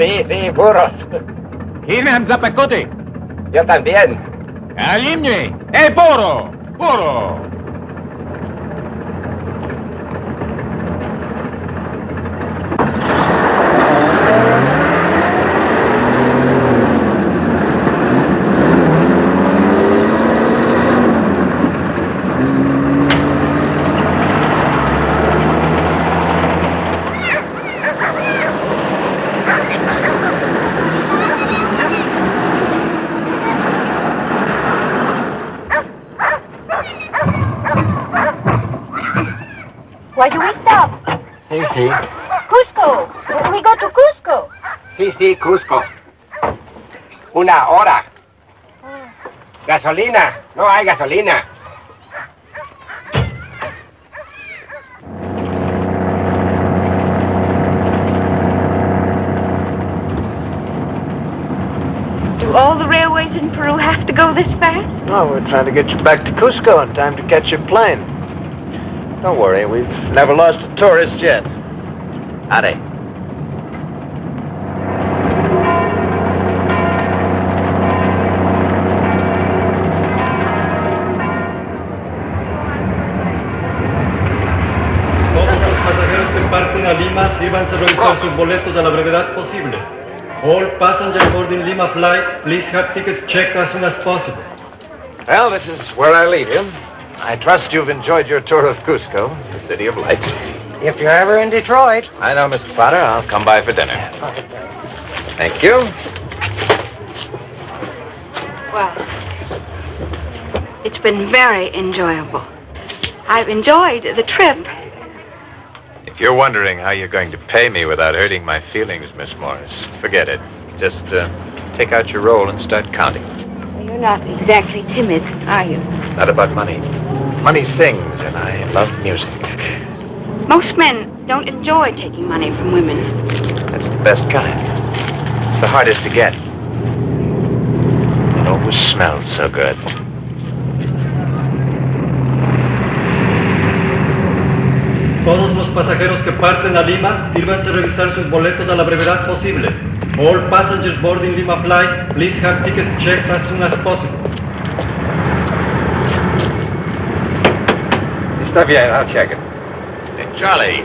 Sí, burros. Hinam Zapacote. Yo también. Alimne. Puro. Why do we stop? Sí. Cusco. We go to Cusco. Sí, Cusco. Una hora. Gasolina. No hay gasolina. Do all the railways in Peru have to go this fast? No, we're trying to get you back to Cusco in time to catch your plane. Don't worry, we've never lost a tourist yet. Howdy. Todos los pasajeros que parten a Lima, sírvanse a revisar sus boletos a la brevedad posible. All passengers boarding Lima flight, please have tickets checked as soon as possible. Well, this is where I leave you. I trust you've enjoyed your tour of Cusco, the city of lights. If you're ever in Detroit. I know, Mr. Potter. I'll come by for dinner. Thank you. Well, it's been very enjoyable. I've enjoyed the trip. If you're wondering how you're going to pay me without hurting my feelings, Miss Morris, forget it. Just take out your roll and start counting. You're not exactly timid, are you? Not about money. Money sings, and I love music. Most men don't enjoy taking money from women. That's the best kind. It's the hardest to get. It always smells so good. Todos los pasajeros que parten a Lima, sírvanse a revisar sus boletos a la brevedad posible. All passengers boarding Lima flight, please have tickets checked as soon as possible. Está bien, I'll check it. Hey, Charlie.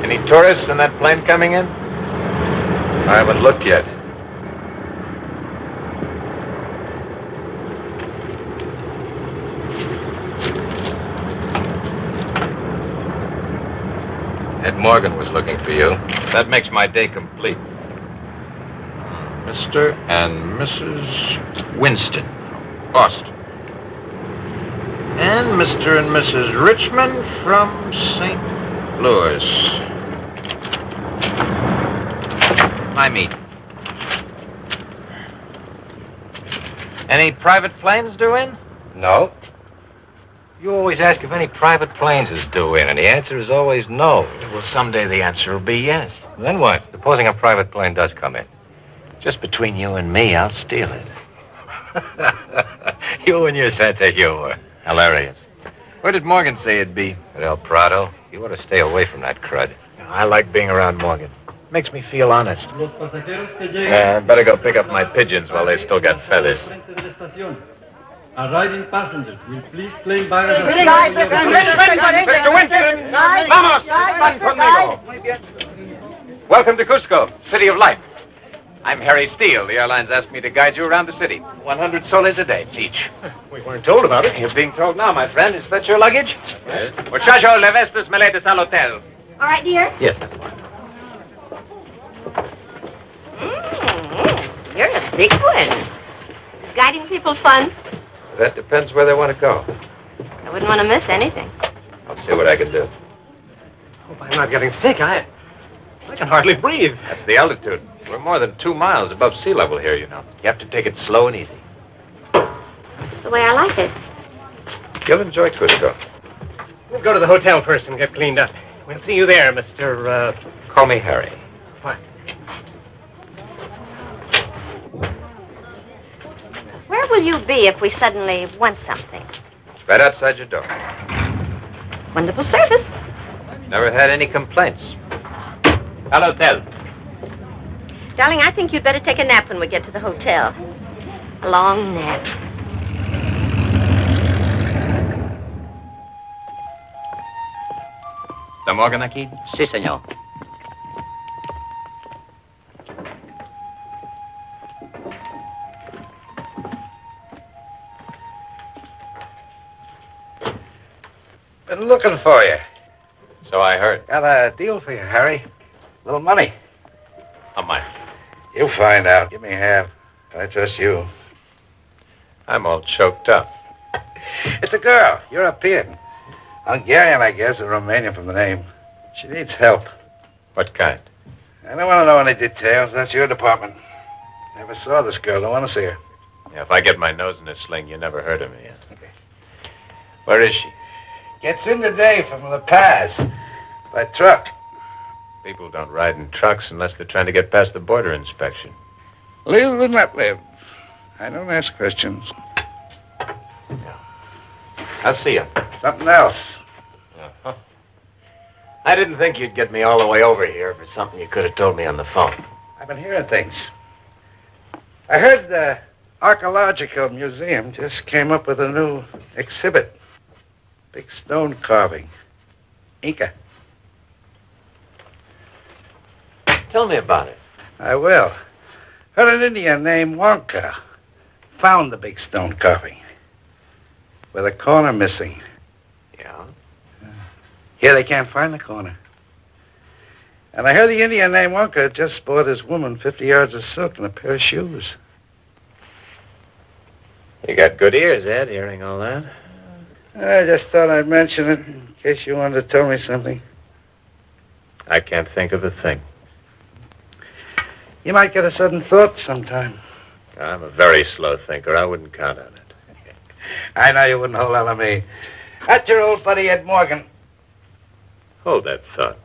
Any tourists in that plane coming in? I haven't looked yet. Ed Morgan was looking for you. That makes my day complete. Mr. and Mrs. Winston from Boston. And Mr. and Mrs. Richmond from St. Louis. I meet. Any private planes due in? No. You always ask if any private planes is due in, and the answer is always no. Well, someday the answer will be yes. Then what? Supposing a private plane does come in. Just between you and me, I'll steal it. You and your sense of humor. Hilarious. Where did Morgan say it'd be? At El Prado. You ought to stay away from that crud. I like being around Morgan. Makes me feel honest. Los pasajeros que llegan, I better go pick up my pigeons while they still got feathers. Arriving passengers will please claim baggage. Mr. Winston! Vamos! Van conmigo! Welcome to Cusco, City of Light. I'm Harry Steele. The airlines asked me to guide you around the city. 100 soles a day, each. We weren't told about it. You're being told now, my friend. Is that your luggage? Yes. Muchacho, leve estos maletas al hotel. All right, dear. Yes, that's fine. You're a big one. Is guiding people fun? That depends where they want to go. I wouldn't want to miss anything. I'll see what I can do. Hope I'm not getting sick. I can hardly breathe. That's the altitude. We're more than 2 miles above sea level here, you know. You have to take it slow and easy. That's the way I like it. You'll enjoy Cusco. We'll go to the hotel first and get cleaned up. We'll see you there, Mr. Call me Harry. Fine. Where will you be if we suddenly want something? Right outside your door. Wonderful service. Never had any complaints. Al hotel. Darling, I think you'd better take a nap when we get to the hotel. A long nap. ¿Está Morgan aquí? Sí, señor. Been looking for you. So I heard. Got a deal for you, Harry. Little money. How much? You'll find out. Give me half. I trust you. I'm all choked up. It's a girl, European. Hungarian, I guess, or Romanian from the name. She needs help. What kind? I don't want to know any details. That's your department. Never saw this girl. Don't want to see her. Yeah, if I get my nose in a sling, you never heard of me. Okay. Where is she? Gets in today from La Paz. By truck. People don't ride in trucks unless they're trying to get past the border inspection. Live and let live. I don't ask questions. Yeah. I'll see you. Something else. Uh-huh. I didn't think you'd get me all the way over here for something you could have told me on the phone. I've been hearing things. I heard the Archaeological Museum just came up with a new exhibit. Big stone carving. Inca. Tell me about it. I will. Heard an Indian named Wonka found the big stone carving with a corner missing. Yeah? Here they can't find the corner. And I heard the Indian named Wonka just bought his woman 50 yards of silk and a pair of shoes. You got good ears, Ed, hearing all that. I just thought I'd mention it in case you wanted to tell me something. I can't think of a thing. You might get a sudden thought sometime. I'm a very slow thinker. I wouldn't count on it. I know you wouldn't hold on to me. That's your old buddy Ed Morgan. Hold that thought.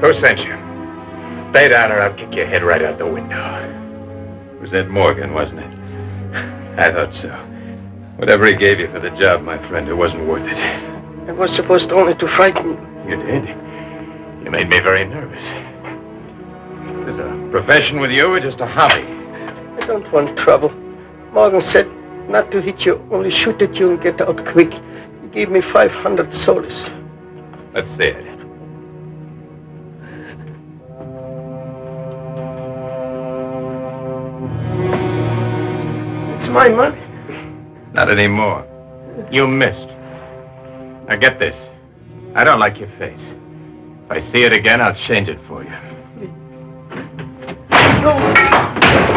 Who sent you? Stay down or I'll kick your head right out the window. It was Ed Morgan, wasn't it? I thought so. Whatever he gave you for the job, my friend, it wasn't worth it. I was supposed only to frighten you. You did. You made me very nervous. Is this a profession with you or just a hobby? I don't want trouble. Morgan said not to hit you, only shoot at you and get out quick. He gave me 500 soles. Let's see it. It's my money. Not anymore. You missed. Now get this. I don't like your face. If I see it again, I'll change it for you. No.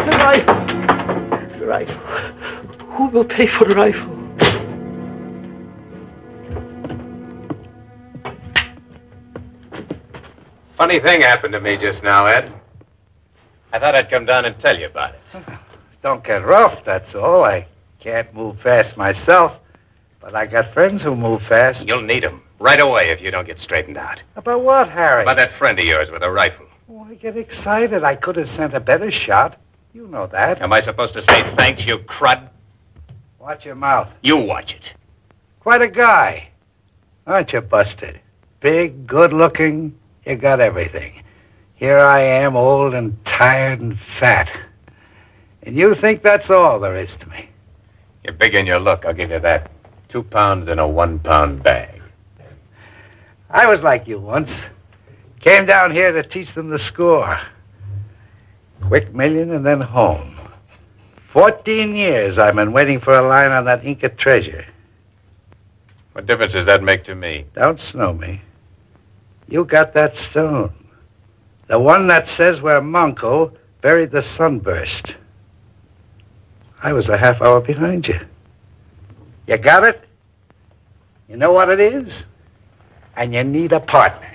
The rifle. The rifle. Who will pay for the rifle? Funny thing happened to me just now, Ed. I thought I'd come down and tell you about it. Don't get rough, that's all. I can't move fast myself, but I got friends who move fast. You'll need them right away if you don't get straightened out. About what, Harry? About that friend of yours with a rifle. Oh, I get excited. I could have sent a better shot. You know that. Am I supposed to say thanks, you crud? Watch your mouth. You watch it. Quite a guy. Aren't you, Busted? Big, good-looking, you got everything. Here I am, old and tired and fat. And you think that's all there is to me? You're big in your look, I'll give you that. 2 pounds in a 1 pound bag. I was like you once. Came down here to teach them the score. Quick million and then home. 14 years I've been waiting for a line on that Inca treasure. What difference does that make to me? Don't snow me. You got that stone. The one that says where Manco buried the sunburst. I was a half hour behind you. You got it? You know what it is? And you need a partner.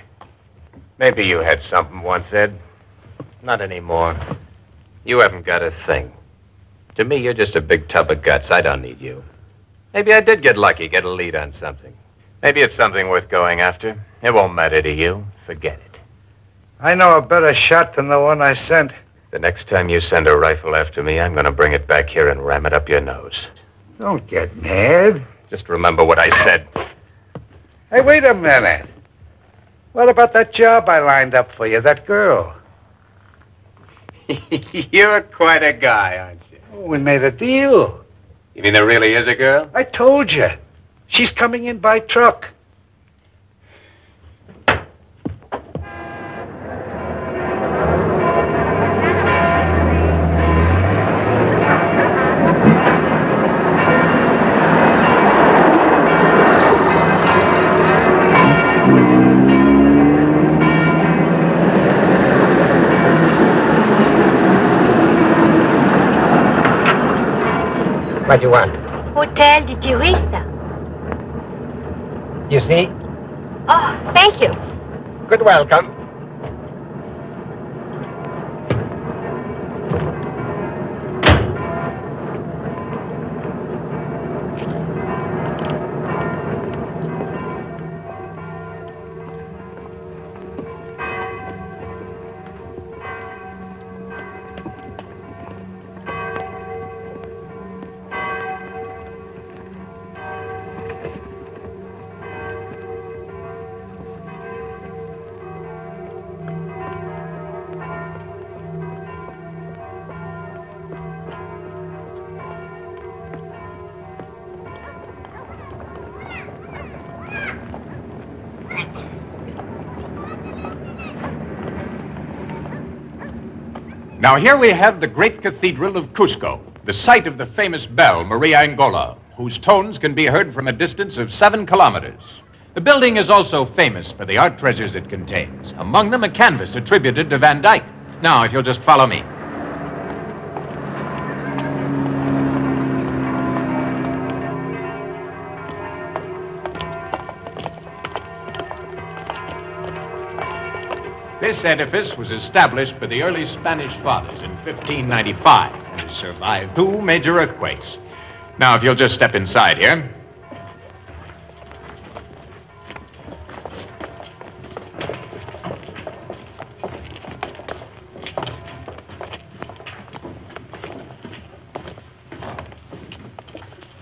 Maybe you had something once, Ed. Not anymore. You haven't got a thing. To me, you're just a big tub of guts. I don't need you. Maybe I did get lucky, get a lead on something. Maybe it's something worth going after. It won't matter to you. Forget it. I know a better shot than the one I sent. The next time you send a rifle after me, I'm going to bring it back here and ram it up your nose. Don't get mad. Just remember what I said. Hey, wait a minute. What about that job I lined up for you, that girl? You're quite a guy, aren't you? Oh, we made a deal. You mean there really is a girl? I told you. She's coming in by truck. What do you want? Hotel de Turista. You see? Oh, thank you. Good welcome. Now here we have the great cathedral of Cusco, the site of the famous bell, Maria Angola, whose tones can be heard from a distance of 7 kilometers. The building is also famous for the art treasures it contains, among them a canvas attributed to Van Dyck. Now, if you'll just follow me. This edifice was established by the early Spanish fathers in 1595 and has survived 2 major earthquakes. Now, if you'll just step inside here.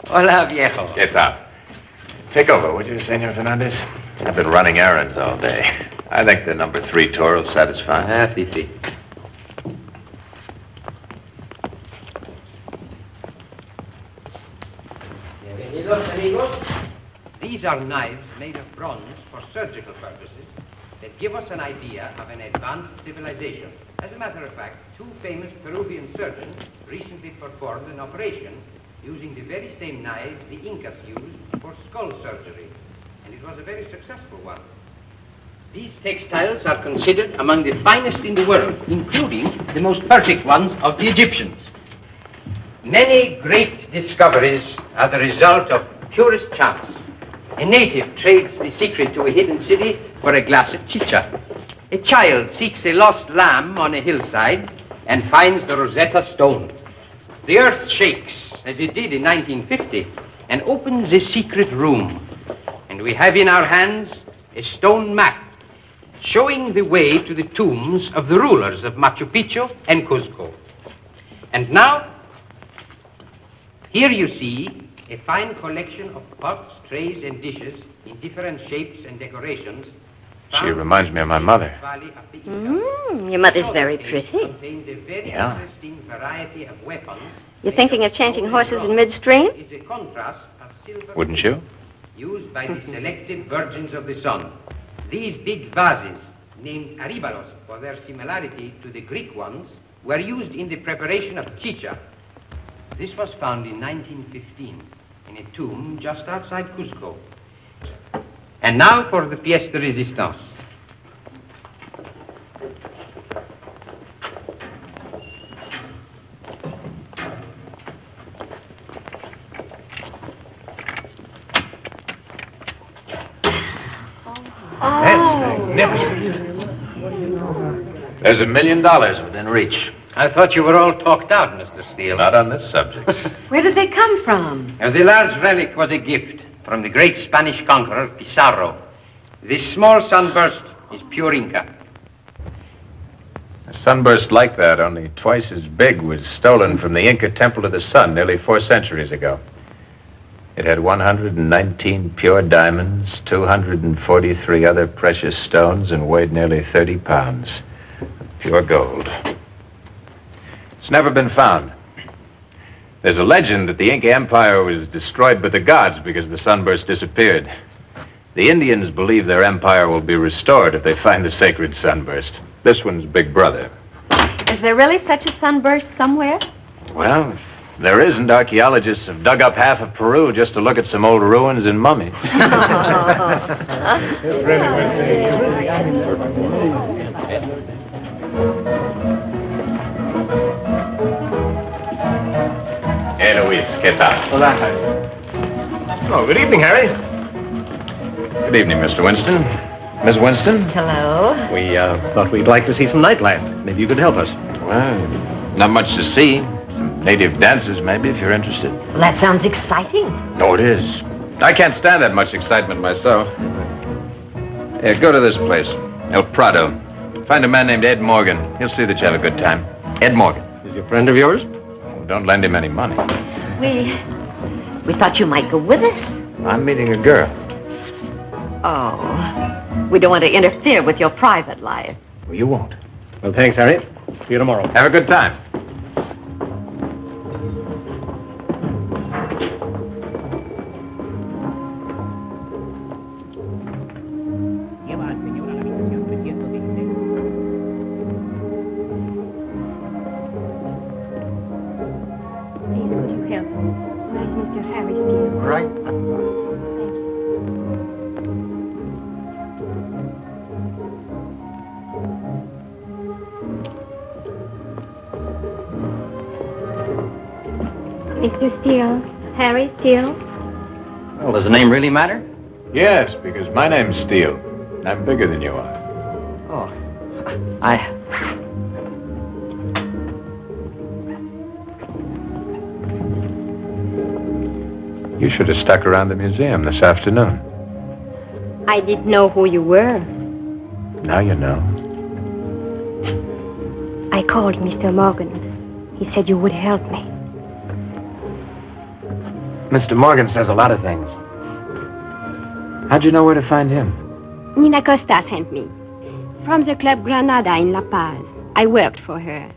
Hola, viejo. ¿Qué tal? Take over, would you, Senor Fernandez? I've been running errands all day. I think the number 3 tour will satisfy. Ah, sí, sí. Bienvenidos, amigos. These are knives made of bronze for surgical purposes that give us an idea of an advanced civilization. As a matter of fact, 2 famous Peruvian surgeons recently performed an operation using the very same knives the Incas used for skull surgery, and it was a very successful one. These textiles are considered among the finest in the world, including the most perfect ones of the Egyptians. Many great discoveries are the result of purest chance. A native trades the secret to a hidden city for a glass of chicha. A child seeks a lost lamb on a hillside and finds the Rosetta Stone. The earth shakes, as it did in 1950, and opens a secret room. And we have in our hands a stone map showing the way to the tombs of the rulers of Machu Picchu and Cusco. And now, here you see a fine collection of pots, trays, and dishes in different shapes and decorations. She reminds me of my mother. Your mother's very pretty. Contains a very Yeah. interesting variety of weapons. You're thinking of changing horses in midstream? Is a contrast of silver Wouldn't you? used by the selected virgins of the sun. These big vases, named aribalos for their similarity to the Greek ones, were used in the preparation of chicha. This was found in 1915 in a tomb just outside Cusco. And now for the pièce de résistance. That's magnificent. There's $1 million within reach. I thought you were all talked out, Mr. Steele. Not on this subject. Where did they come from? The large relic was a gift from the great Spanish conqueror, Pizarro. This small sunburst is pure Inca. A sunburst like that, only twice as big, was stolen from the Inca Temple of the Sun nearly 4 centuries ago. It had 119 pure diamonds, 243 other precious stones, and weighed nearly 30 pounds. Pure gold. It's never been found. There's a legend that the Inca Empire was destroyed by the gods because the sunburst disappeared. The Indians believe their empire will be restored if they find the sacred sunburst. This one's big brother. Is there really such a sunburst somewhere? Well, if there isn't, archaeologists have dug up half of Peru just to look at some old ruins and mummies. Hey, Luis, ¿qué tal? Hola, Harry. Oh, good evening, Harry. Good evening, Mr. Winston. Miss Winston? Hello. We thought we'd like to see some night life. Maybe you could help us. Well, not much to see. Some native dances, maybe, if you're interested. Well, that sounds exciting. Oh, it is. I can't stand that much excitement myself. Here, go to this place, El Prado. Find a man named Ed Morgan. He'll see that you have a good time. Ed Morgan. Is he a friend of yours? Oh, don't lend him any money. We thought you might go with us. I'm meeting a girl. Oh, we don't want to interfere with your private life. Well, you won't. Well, thanks, Harry. See you tomorrow. Have a good time. Please, could you help? Where is Mr. Harry Steele? Right. Mr. Steele? Harry Steele? Well, does the name really matter? Yes, because my name's Steele. And I'm bigger than you are. Oh, You should have stuck around the museum this afternoon. I didn't know who you were. Now you know. I called Mr. Morgan. He said you would help me. Mr. Morgan says a lot of things. How'd you know where to find him? Nina Costa sent me. From the Club Granada in La Paz. I worked for her.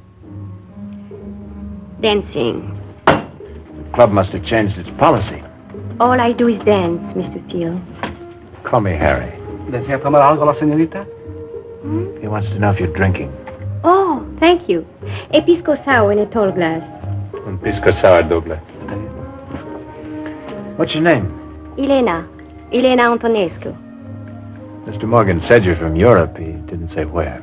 Dancing. The club must have changed its policy. All I do is dance, Mr. Steele. Call me Harry. ¿Desea tomar algo la señorita? He wants to know if you're drinking. Oh, thank you. A pisco sour in a tall glass. Un pisco sour doble. What's your name? Elena Antonescu. Mr. Morgan said you're from Europe. He didn't say where.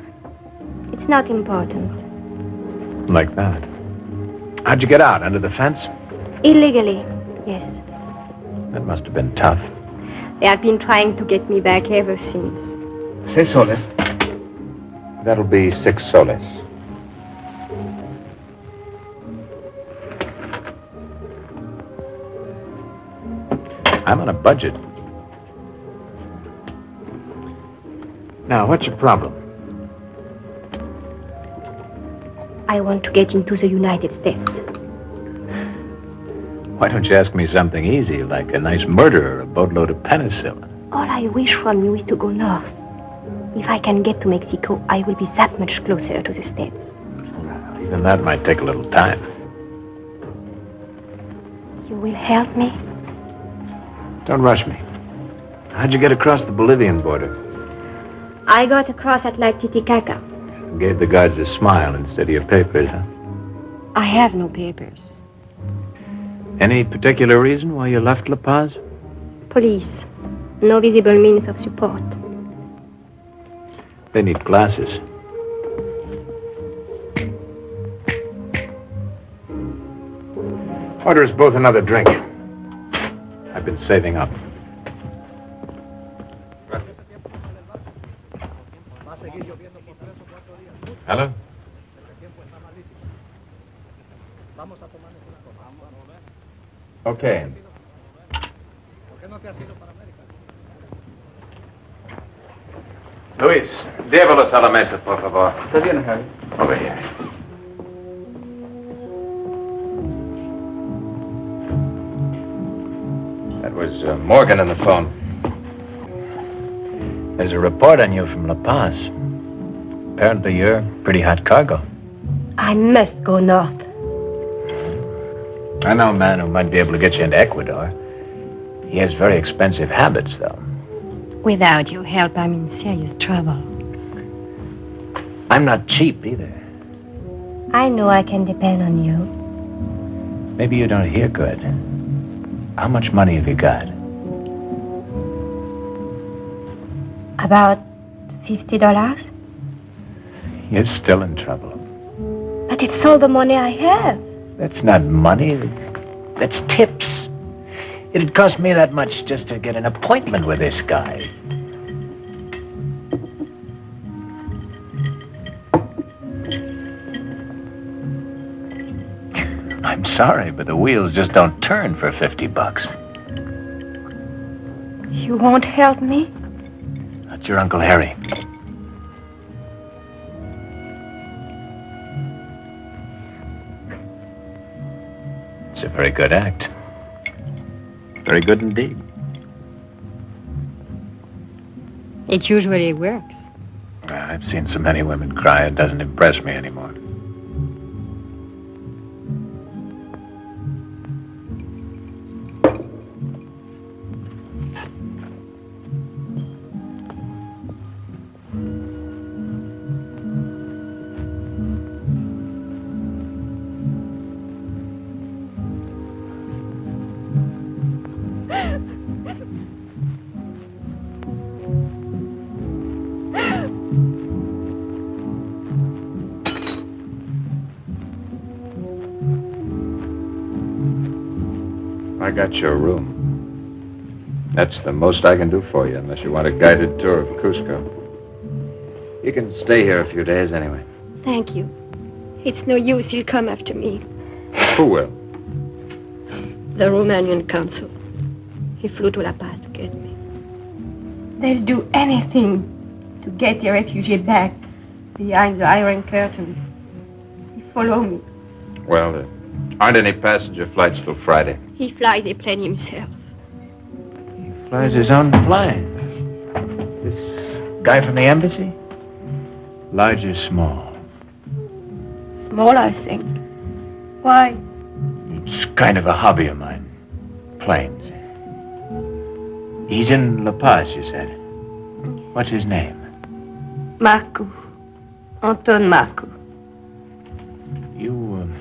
It's not important. Like that. How'd you get out? Under the fence? Illegally, yes. That must have been tough. They have been trying to get me back ever since. 6 soles. That'll be 6 soles. I'm on a budget. Now, what's your problem? I want to get into the United States. Why don't you ask me something easy, like a nice murder or a boatload of penicillin? All I wish from you is to go north. If I can get to Mexico, I will be that much closer to the States. Even that might take a little time. You will help me? Don't rush me. How'd you get across the Bolivian border? I got across at Lake Titicaca. Gave the guards a smile instead of your papers, huh? I have no papers. Any particular reason why you left La Paz? Police. No visible means of support. They need glasses. Order us both another drink. I've been saving up. Hello? Okay. Luis, llévalos a la mesa, por favor. Está bien, Harry. Over here. That was Morgan on the phone. There's a report on you from La Paz. Apparently you're pretty hot cargo. I must go north. I know a man who might be able to get you into Ecuador. He has very expensive habits, though. Without your help, I'm in serious trouble. I'm not cheap, either. I know I can depend on you. Maybe you don't hear good. How much money have you got? About $50? You're still in trouble. But it's all the money I have. That's not money. That's tips. It'd cost me that much just to get an appointment with this guy. I'm sorry, but the wheels just don't turn for $50. You won't help me? That's your Uncle Harry. It's a very good act. Very good indeed. It usually works. I've seen so many women cry, it doesn't impress me anymore. I got your room. That's the most I can do for you, unless you want a guided tour of Cusco. You can stay here a few days anyway. Thank you. It's no use. He'll come after me. Who will? The Romanian consul. He flew to La Paz to get me. They'll do anything to get the refugee back behind the Iron Curtain. He follow me. Well, there aren't any passenger flights till Friday. He flies a plane himself. He flies his own plane. This guy from the embassy? Large or small? Small, I think. Why? It's kind of a hobby of mine. Planes. He's in La Paz, you said. What's his name? Marco. Anton Marco. You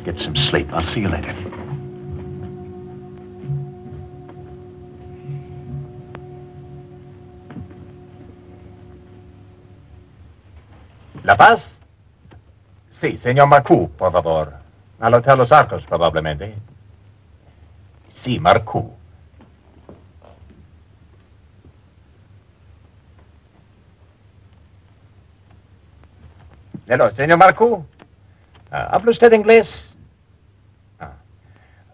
get some sleep. I'll see you later. La Paz? Sí, señor Marcoux, por favor. Al Hotel Los Arcos, probablemente. Sí, Marcoux. Hello, señor Marcoux. ¿Habla usted inglés?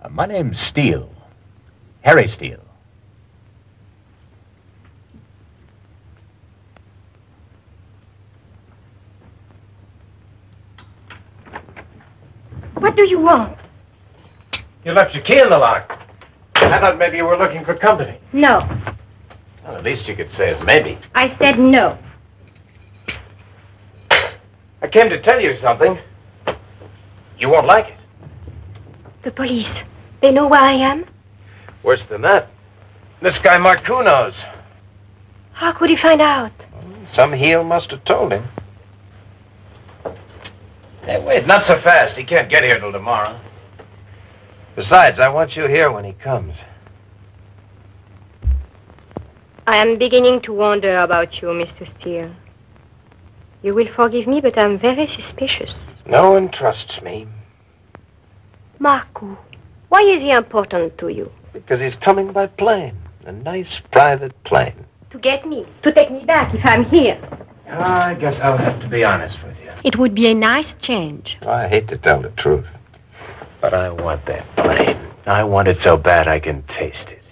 My name's Steele. Harry Steele. What do you want? You left your key in the lock. I thought maybe you were looking for company. No. Well, at least you could say it maybe. I said no. I came to tell you something. You won't like it. The police. They know where I am? Worse than that. This guy Marcoux knows. How could he find out? Some heel must have told him. Hey, wait, not so fast. He can't get here till tomorrow. Besides, I want you here when he comes. I am beginning to wonder about you, Mr. Steele. You will forgive me, but I'm very suspicious. No one trusts me. Marcoux, why is he important to you? Because he's coming by plane. A nice private plane. To get me, to take me back if I'm here. I guess I'll have to be honest with you. It would be a nice change. I hate to tell the truth. But I want that plane. I want it so bad I can taste it.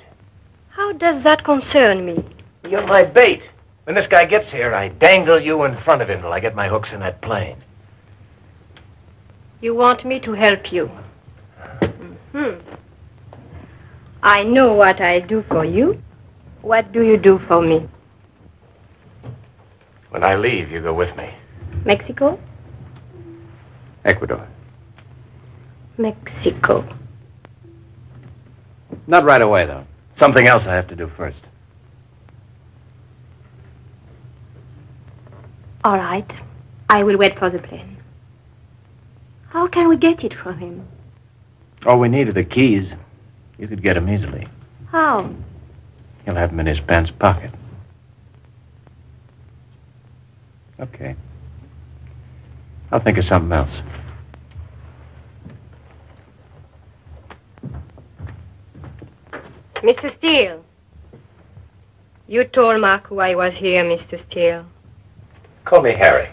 How does that concern me? You're my bait. When this guy gets here, I dangle you in front of him till I get my hooks in that plane. You want me to help you? I know what I do for you. What do you do for me? When I leave, you go with me. Mexico? Ecuador. Mexico. Not right away, though. Something else I have to do first. All right. I will wait for the plane. How can we get it from him? All we need are the keys. You could get them easily. How? He'll have them in his pants pocket. Okay. I'll think of something else. Mr. Steele. You told Marcoux I was here, Mr. Steele. Call me Harry.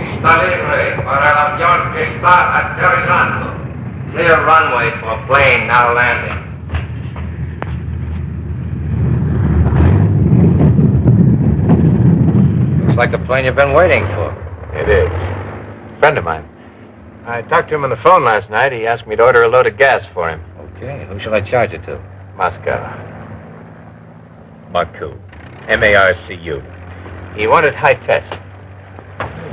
Está libre para el avión que está aterrizando. Clear runway for plane now landing. Looks like the plane you've been waiting for. It is. Friend of mine. I talked to him on the phone last night. He asked me to order a load of gas for him. Okay, who shall I charge it to? Moscow. Marcoux. M-A-R-C-U. He wanted high test.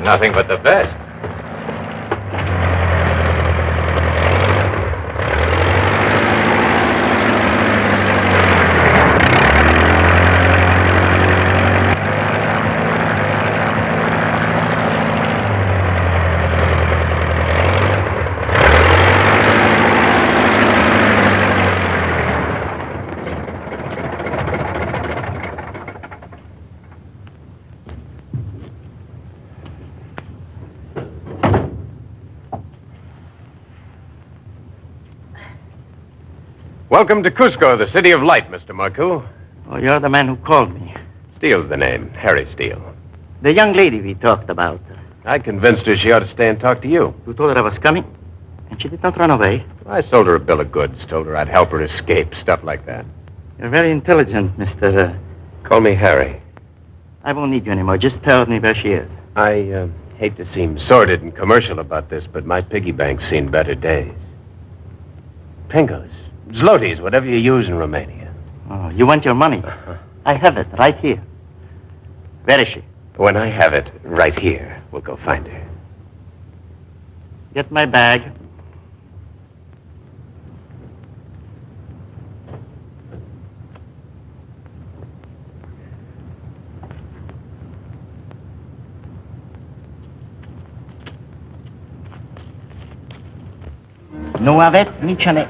Nothing but the best. Welcome to Cusco, the city of light, Mr. Marcoux. Oh, you're the man who called me. Steele's the name. Harry Steele. The young lady we talked about. I convinced her she ought to stay and talk to you. You told her I was coming, and she did not run away. I sold her a bill of goods, told her I'd help her escape, stuff like that. You're very intelligent, Mr. Call me Harry. I won't need you anymore. Just tell me where she is. I hate to seem sordid and commercial about this, but my piggy bank's seen better days. Pingos, zlotys, whatever you use in Romania. Oh, you want your money? I have it right here. Where is she? When I have it right here, we'll go find her. Get my bag. Nu aveți nici ne...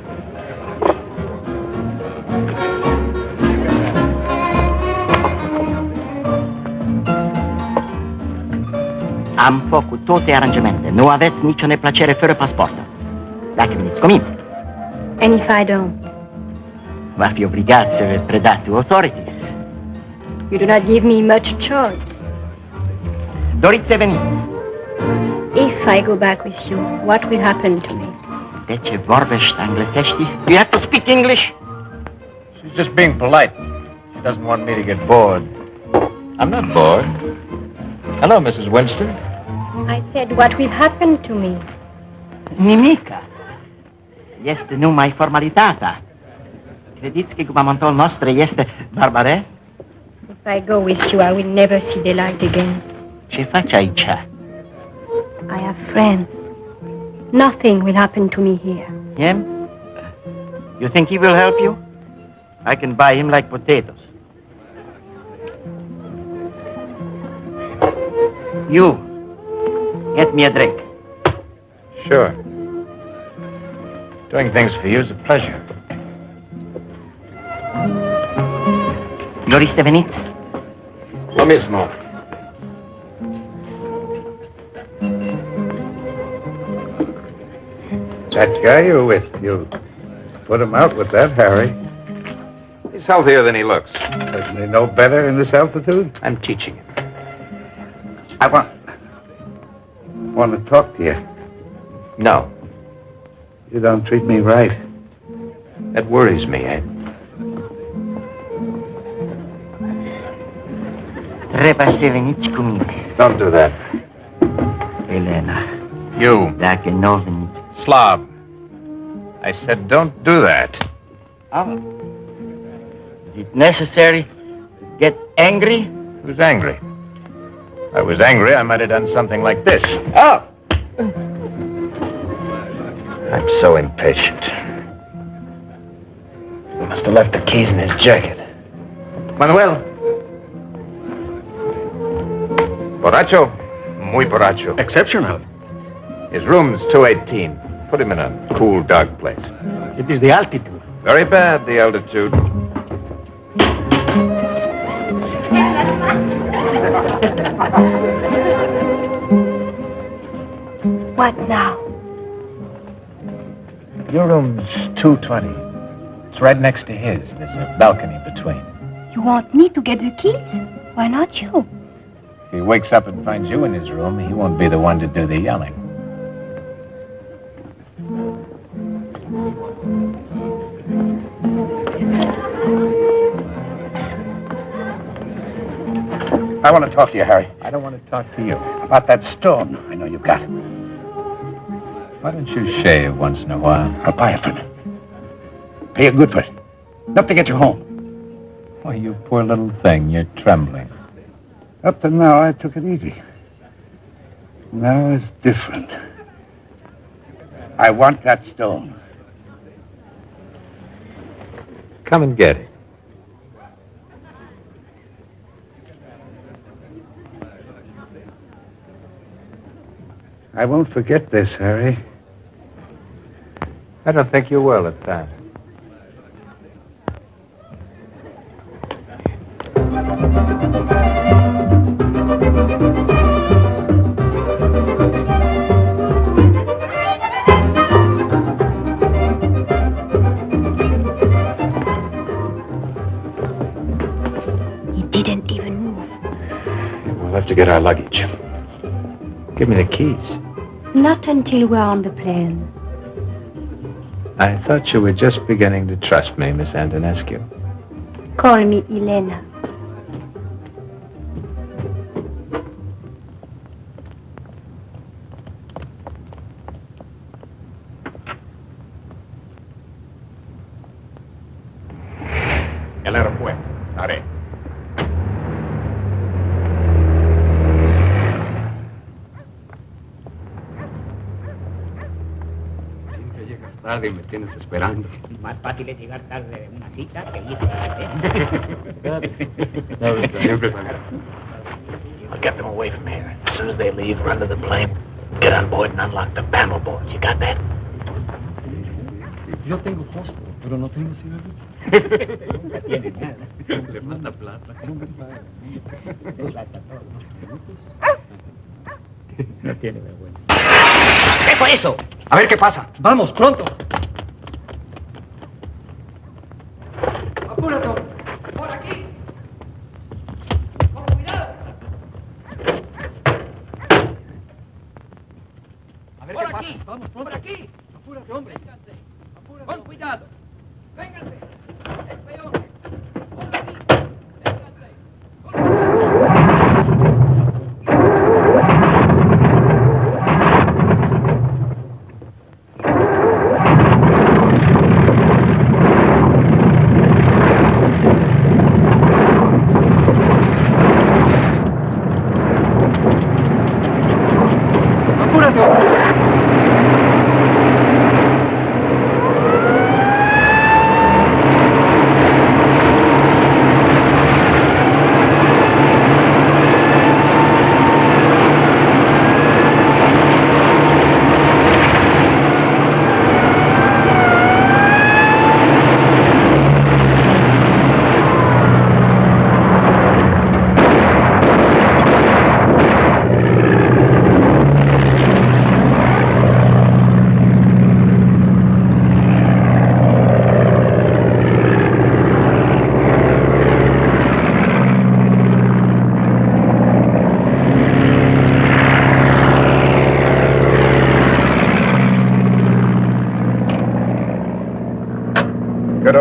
Am făcut toate aranjamente. Nu aveți nicio neplăcere fără pasport. Dacă veniți cu mine. And if I don't? Va fi obligat să vă predați to authorities. You do not give me much choice. Doriți să veniți. If I go back with you, what will happen to me? De ce vorbești englesești? You have to speak English. She's just being polite. She doesn't want me to get bored. I'm not bored. Hello, Mrs. Winston. I said, what will happen to me? Nimica. Este numai formalitatea. Credeți că guvernamentul nostru este barbaresc? If I go with you, I will never see the light again. Ce faci aici? I have friends. Nothing will happen to me here. Him? You think he will help you? I can buy him like potatoes. You, get me a drink. Sure. Doing things for you is a pleasure. Doriți să veniți? Lo mismo. That guy you're with, you put him out with that, Harry. He's healthier than he looks. Doesn't he know better in this altitude? I'm teaching him. I want to talk to you. No, You don't treat me right. that worries me, Ed. Trebuie să veniți cu mine. Don't do that. Elena, You, dacă nu veniți... slob. I said don't do that. Oh. Is it necessary to get angry? Who's angry? If I was angry, I might have done something like this. Oh! I'm so impatient. He must have left the keys in his jacket. Manuel. Borracho? Muy borracho. Exceptional. His room's 218. Put him in a cool, dark place. It is the altitude. Very bad, the altitude. What now? Your room's 220. It's right next to his. There's a balcony between. You want me to get the keys? Why not you? If he wakes up and finds you in his room, he won't be the one to do the yelling. I want to talk to you, Harry. I don't want to talk to you. About that stone I know you've got. Why don't you shave once in a while? I'll buy it from you. Pay you good for it. Enough to get you home. Why, you poor little thing, you're trembling. Up to now, I took it easy. Now it's different. I want that stone. Come and get it. I won't forget this, Harry. I don't think you will at that. He didn't even move. We'll have to get our luggage. Give me the keys. Not until we're on the plane. I thought you were just beginning to trust me, Miss Antonescu. Call me Elena. El aeropuerto. Haré. Siempre llegas tarde y me tienes esperando. Más fácil es llegar tarde de una cita que ir Siempre salgo. I'll get them away from here. As soon as they leave, run to the plane, get on board and unlock the panel boards. You got that? Yo tengo fósforo, pero no tengo cigarrillo. Nunca tiene nada. Le manda plata. Él gasta todo. No tiene vergüenza. ¿Qué fue eso? A ver qué pasa. Vamos, pronto. Apúrate. ¡Por aquí! ¡Con cuidado! A ver qué pasa. Vamos, pronto. ¡Por aquí! Apúrate, hombre. Vénganse. Con cuidado. Vénganse. Espeón. Por aquí. Vénganse. Con cuidado.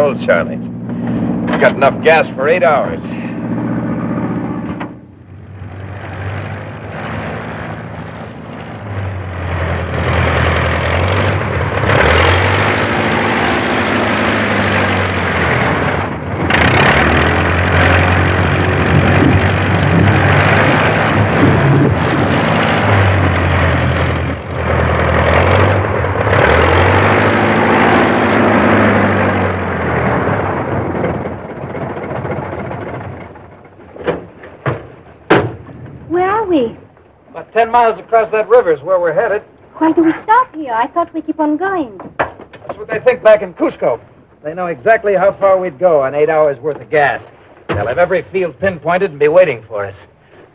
old Charlie. We've got enough gas for 8 hours. Where are we? About 10 miles across that river is where we're headed. Why do we stop here? I thought we keep on going. That's what they think back in Cusco. They know exactly how far we'd go on 8 hours worth of gas. They'll have every field pinpointed and be waiting for us.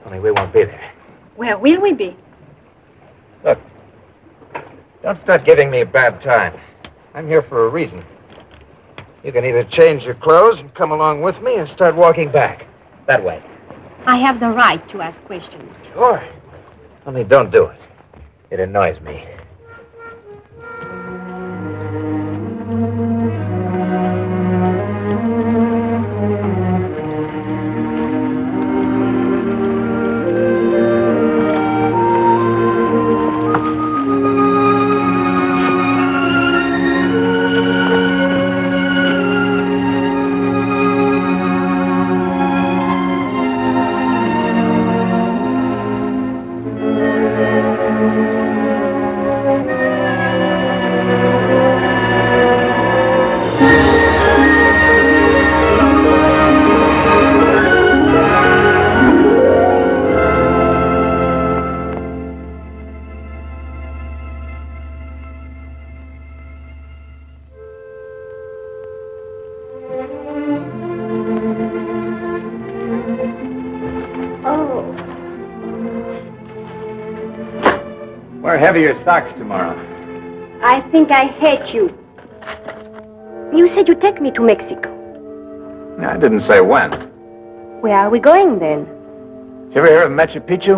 Only we won't be there. Where will we be? Look, don't start giving me a bad time. I'm here for a reason. You can either change your clothes and come along with me or start walking back. That way. I have the right to ask questions. Sure. Only don't do it. It annoys me. Wear heavier socks tomorrow. I think I hate you. You said you'd take me to Mexico. I didn't say when. Where are we going then? Did you ever hear of Machu Picchu?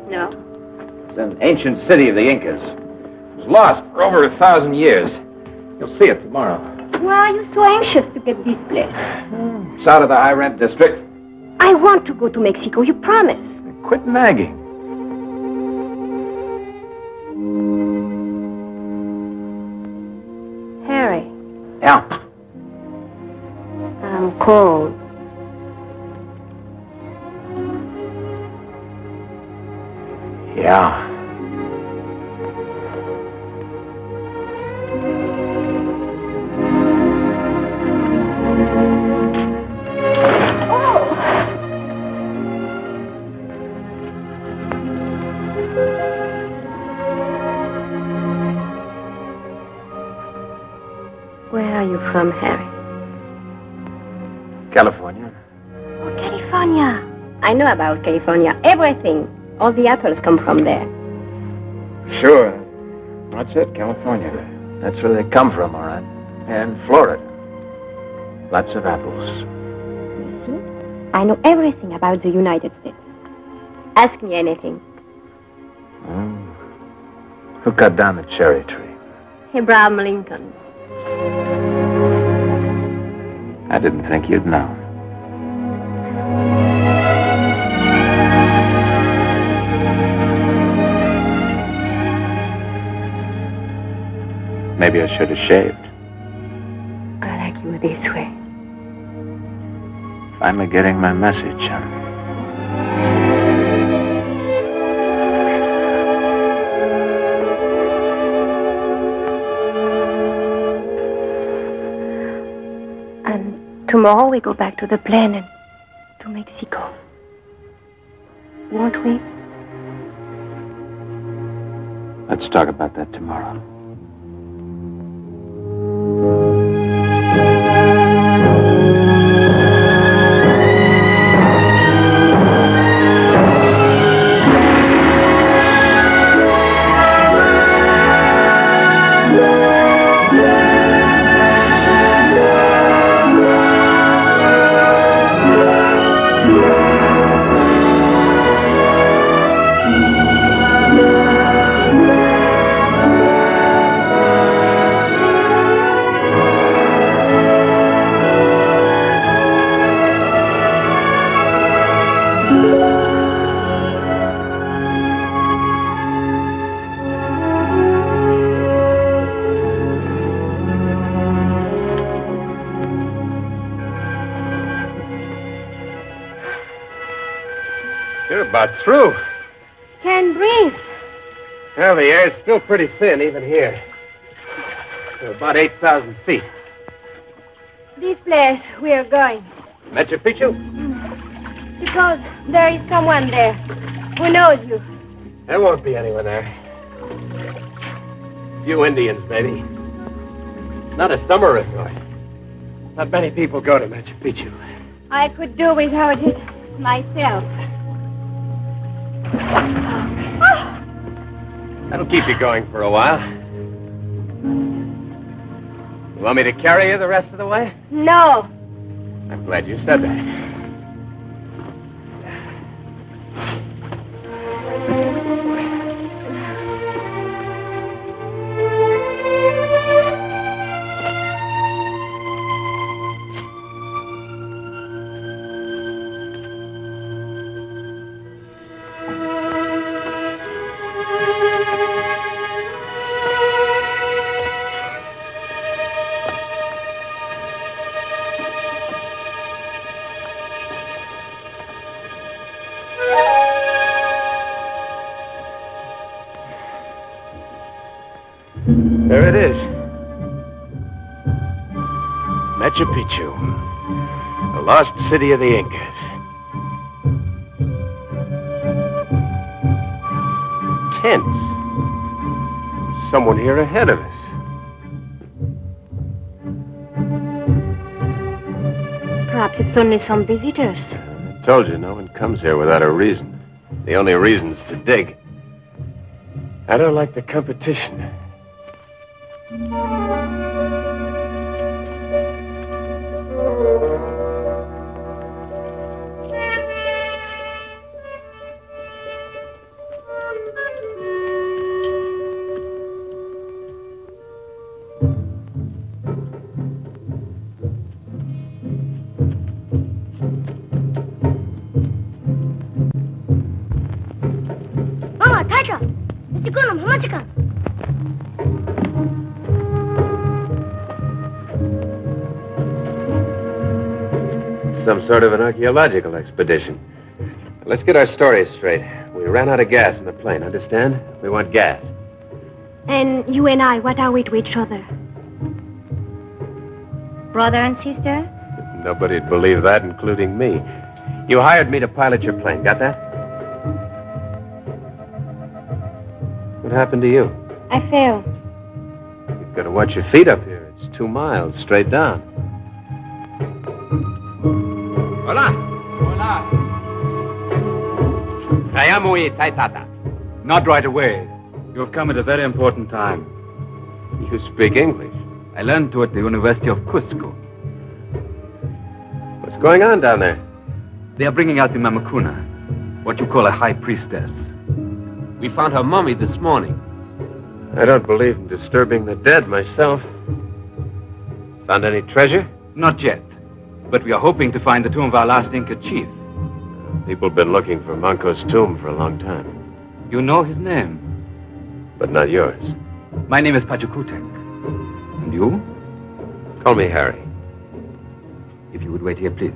No. It's an ancient city of the Incas. It was lost for over 1,000 years. You'll see it tomorrow. Why are you so anxious to get this place? It's out of the high-rent district. I want to go to Mexico, you promise. Quit nagging. Harry, Yeah. I'm cold. Yeah. Where are you from, Harry? California. Oh, California. I know about California. Everything. All the apples come from there. Sure. That's it, California. That's where they come from, all right. And Florida. Lots of apples. You see? I know everything about the United States. Ask me anything. Who cut down the cherry tree? Abraham Lincoln. I didn't think you'd know. Maybe I should have shaved. I like you this way. Finally getting my message, huh? And tomorrow we go back to the plane and to Mexico. Won't we? Let's talk about that tomorrow. You're about through. Can't breathe. Well, the air's still pretty thin, even here. We're about 8,000 feet. This place we are going. Machu Picchu? Suppose there is someone there who knows you. There won't be anyone there. A few Indians, maybe. It's not a summer resort. Not many people go to Machu Picchu. I could do without it myself. That'll keep you going for a while. You want me to carry you the rest of the way? No. I'm glad you said that. There it is. Machu Picchu, the lost city of the Incas. Tents. Someone here ahead of us. Perhaps it's only some visitors. I told you, no one comes here without a reason. The only reason's to dig. I don't like the competition. Mama, Taika! Mr. Gunam, Hamachika! Some sort of an archaeological expedition. Let's get our stories straight. We ran out of gas in the plane, understand? We want gas. And you and I, what are we to each other? Brother and sister? Nobody'd believe that, including me. You hired me to pilot your plane, got that? What happened to you? I fell. You've got to watch your feet up here. It's 2 miles straight down. Hola. Hola. Kayamui Taitata. Not right away. You have come at a very important time. You speak English. I learned to at the University of Cusco. What's going on down there? They are bringing out the Mamacuna, what you call a high priestess. We found her mummy this morning. I don't believe in disturbing the dead myself. Found any treasure? Not yet. But we are hoping to find the tomb of our last Inca chief. People have been looking for Manco's tomb for a long time. You know his name? But not yours. My name is Pachakutek. And you? Call me Harry. If you would wait here, please.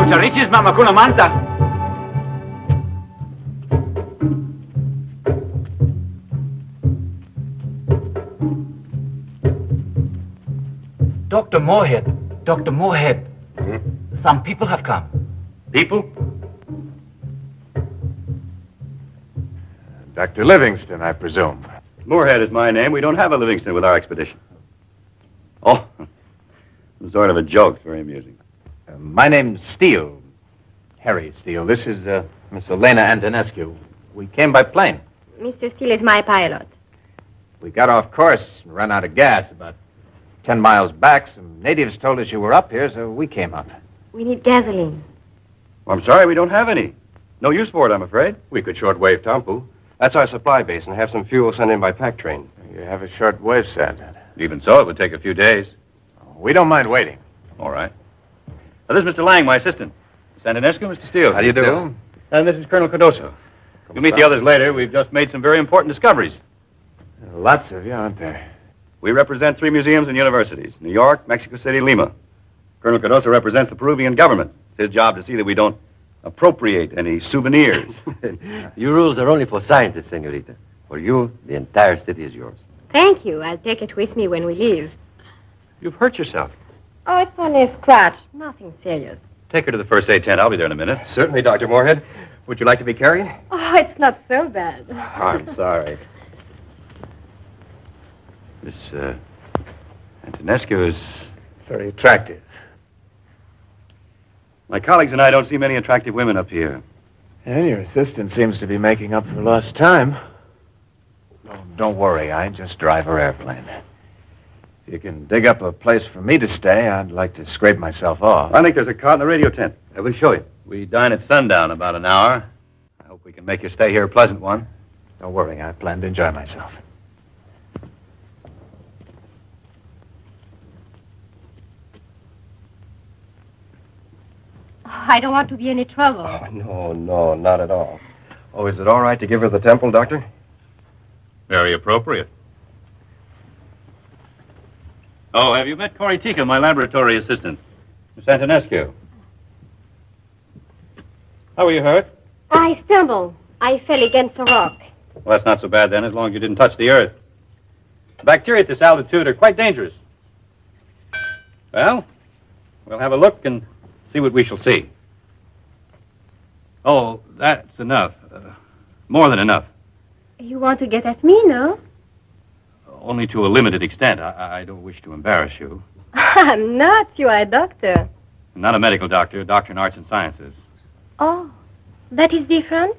Sucharichis Mamacuna Manta. Dr. Moorhead. Dr. Moorhead. Some people have come. People? Dr. Livingston, I presume. Moorhead is my name. We don't have a Livingston with our expedition. Oh, sort of a joke. It's very amusing. My name's Steele. Harry Steele. This is Miss Elena Antonescu. We came by plane. Mr. Steele is my pilot. We got off course and ran out of gas about 10 miles back. Some natives told us you were up here, so we came up. We need gasoline. Well, I'm sorry we don't have any. No use for it, I'm afraid. We could shortwave Tampu. That's our supply base, and have some fuel sent in by pack train. You have a short wave set. Even so, it would take a few days. We don't mind waiting. All right. Now, this is Mr. Lang, my assistant. Santanescu, Mr. Steele. How do you do? And this is Colonel Cardoso. You'll meet the others later. We've just made some very important discoveries. Lots of you, aren't there? We represent 3 museums and universities: New York, Mexico City, Lima. Colonel Cardoso represents the Peruvian government. It's his job to see that we don't appropriate any souvenirs. Your rules are only for scientists, senorita. For you, the entire city is yours. Thank you. I'll take it with me when we leave. You've hurt yourself. Oh, it's only a scratch. Nothing serious. Take her to the first aid tent. I'll be there in a minute. Certainly, Dr. Moorhead. Would you like to be carried? Oh, it's not so bad. I'm sorry. Miss Antonescu is very attractive. My colleagues and I don't see many attractive women up here. And your assistant seems to be making up for lost time. Oh, don't worry, I just drive her airplane. If you can dig up a place for me to stay, I'd like to scrape myself off. I think there's a cot in the radio tent. I will show you. We dine at sundown about an hour. I hope we can make your stay here a pleasant one. Don't worry, I plan to enjoy myself. I don't want to be any trouble. Oh, no, not at all. Oh, is it all right to give her the temple, Doctor? Very appropriate. Oh, have you met Corey Tika, my laboratory assistant? Miss Antonescu. How were you hurt? I stumbled. I fell against the rock. Well, that's not so bad then, as long as you didn't touch the earth. The bacteria at this altitude are quite dangerous. Well, we'll have a look and see what we shall see. Oh, that's enough. More than enough. You want to get at me, no? Only to a limited extent. I don't wish to embarrass you. I'm not. You are a doctor. I'm not a medical doctor, a doctor in arts and sciences. Oh, that is different?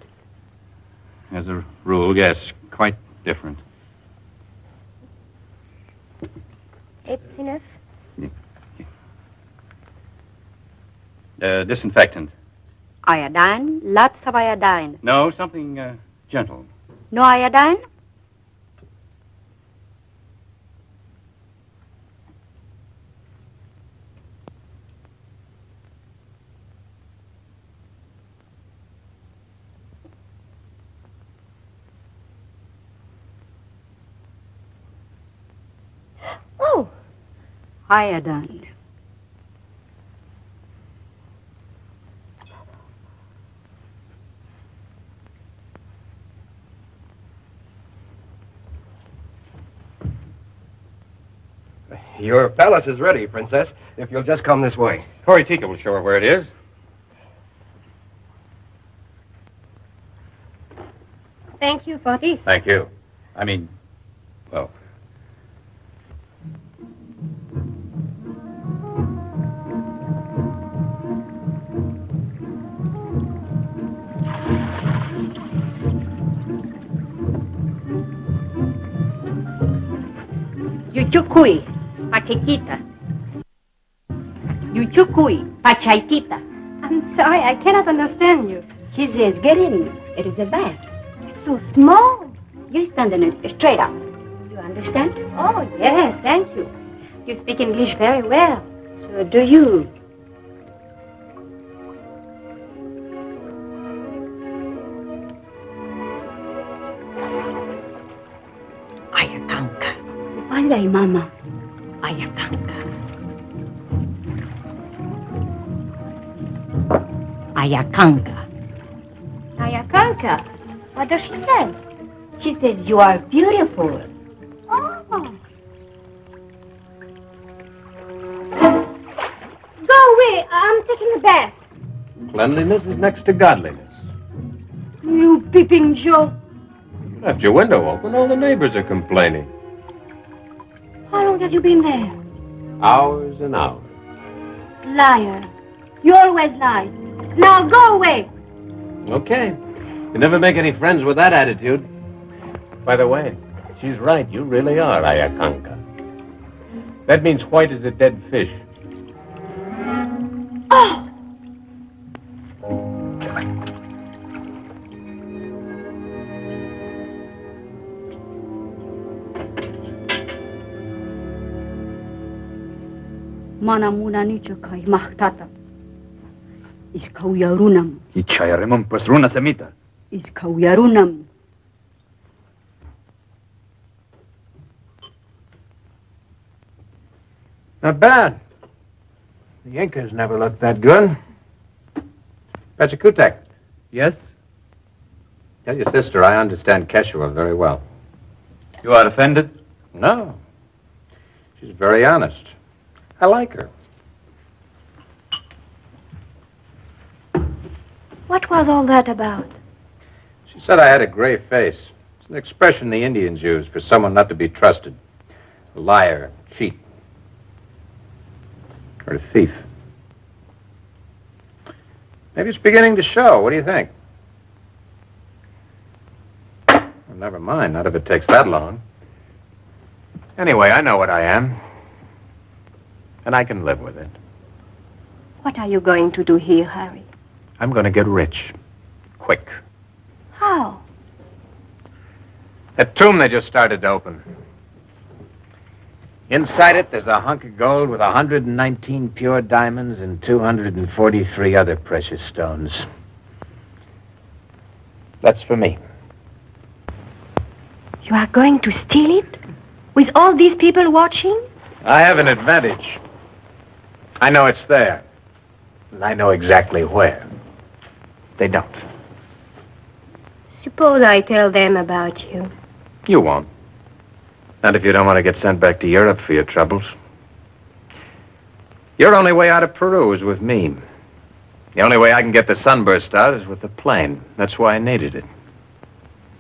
As a rule, yes, quite different. It's enough. Disinfectant. Iodine? Lots of iodine. No, something gentle. No iodine? Oh. Iodine. Your palace is ready, Princess, if you'll just come this way. Corey Tika will show her where it is. Thank you for this. Thank you. I mean, well... Yuchukui, Pachiquita. Yuchukui, Pachaikita. I'm sorry, I cannot understand you. She says, get in. It is a bag. It's so small. You stand in it straight up. You understand? Oh, yes, thank you. You speak English very well. So do you. Ayakanka. Palay, Mama. Ayakanka. Ayakanka. Ayakanka? What does she say? She says you are beautiful. Oh. Go away. I'm taking a bath. Cleanliness is next to godliness. You peeping Joe. You left your window open. All the neighbors are complaining. How long have you been there? Hours and hours. Liar. You always lie. Now go away. Okay. You never make any friends with that attitude. By the way, she's right. You really are Ayakanka. That means white as a dead fish. Oh! mana muna nicho kai mahtata. Is kauyarunam. Ichayaremon pues runa semita. Is kauyarunam. Not bad. The Incas never looked that good. Pachacutic. Yes? Tell your sister I understand Quechua very well. You are offended? No. She's very honest. I like her. What was all that about? She said I had a gray face. It's an expression the Indians use for someone not to be trusted. A liar, cheat, or a thief. Maybe it's beginning to show. What do you think? Well, never mind. Not if it takes that long. Anyway, I know what I am. And I can live with it. What are you going to do here, Harry? I'm going to get rich. Quick. How? That tomb they just started to open. Inside it, there's a hunk of gold with 119 pure diamonds and 243 other precious stones. That's for me. You are going to steal it? With all these people watching? I have an advantage. I know it's there. And I know exactly where. They don't. Suppose I tell them about you. You won't. Not if you don't want to get sent back to Europe for your troubles. Your only way out of Peru is with me. The only way I can get the sunburst out is with a plane. That's why I needed it.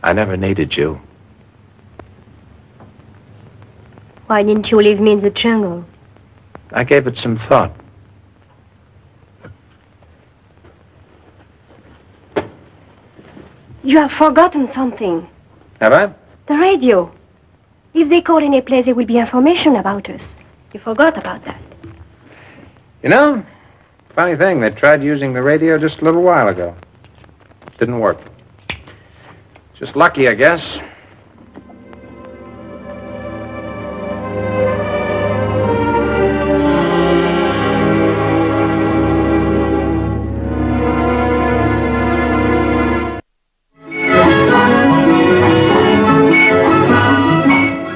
I never needed you. Why didn't you leave me in the jungle? I gave it some thought. You have forgotten something. Have I? The radio. If they call any place, there will be information about us. You forgot about that. You know, funny thing, they tried using the radio just a little while ago. Didn't work. Just lucky, I guess.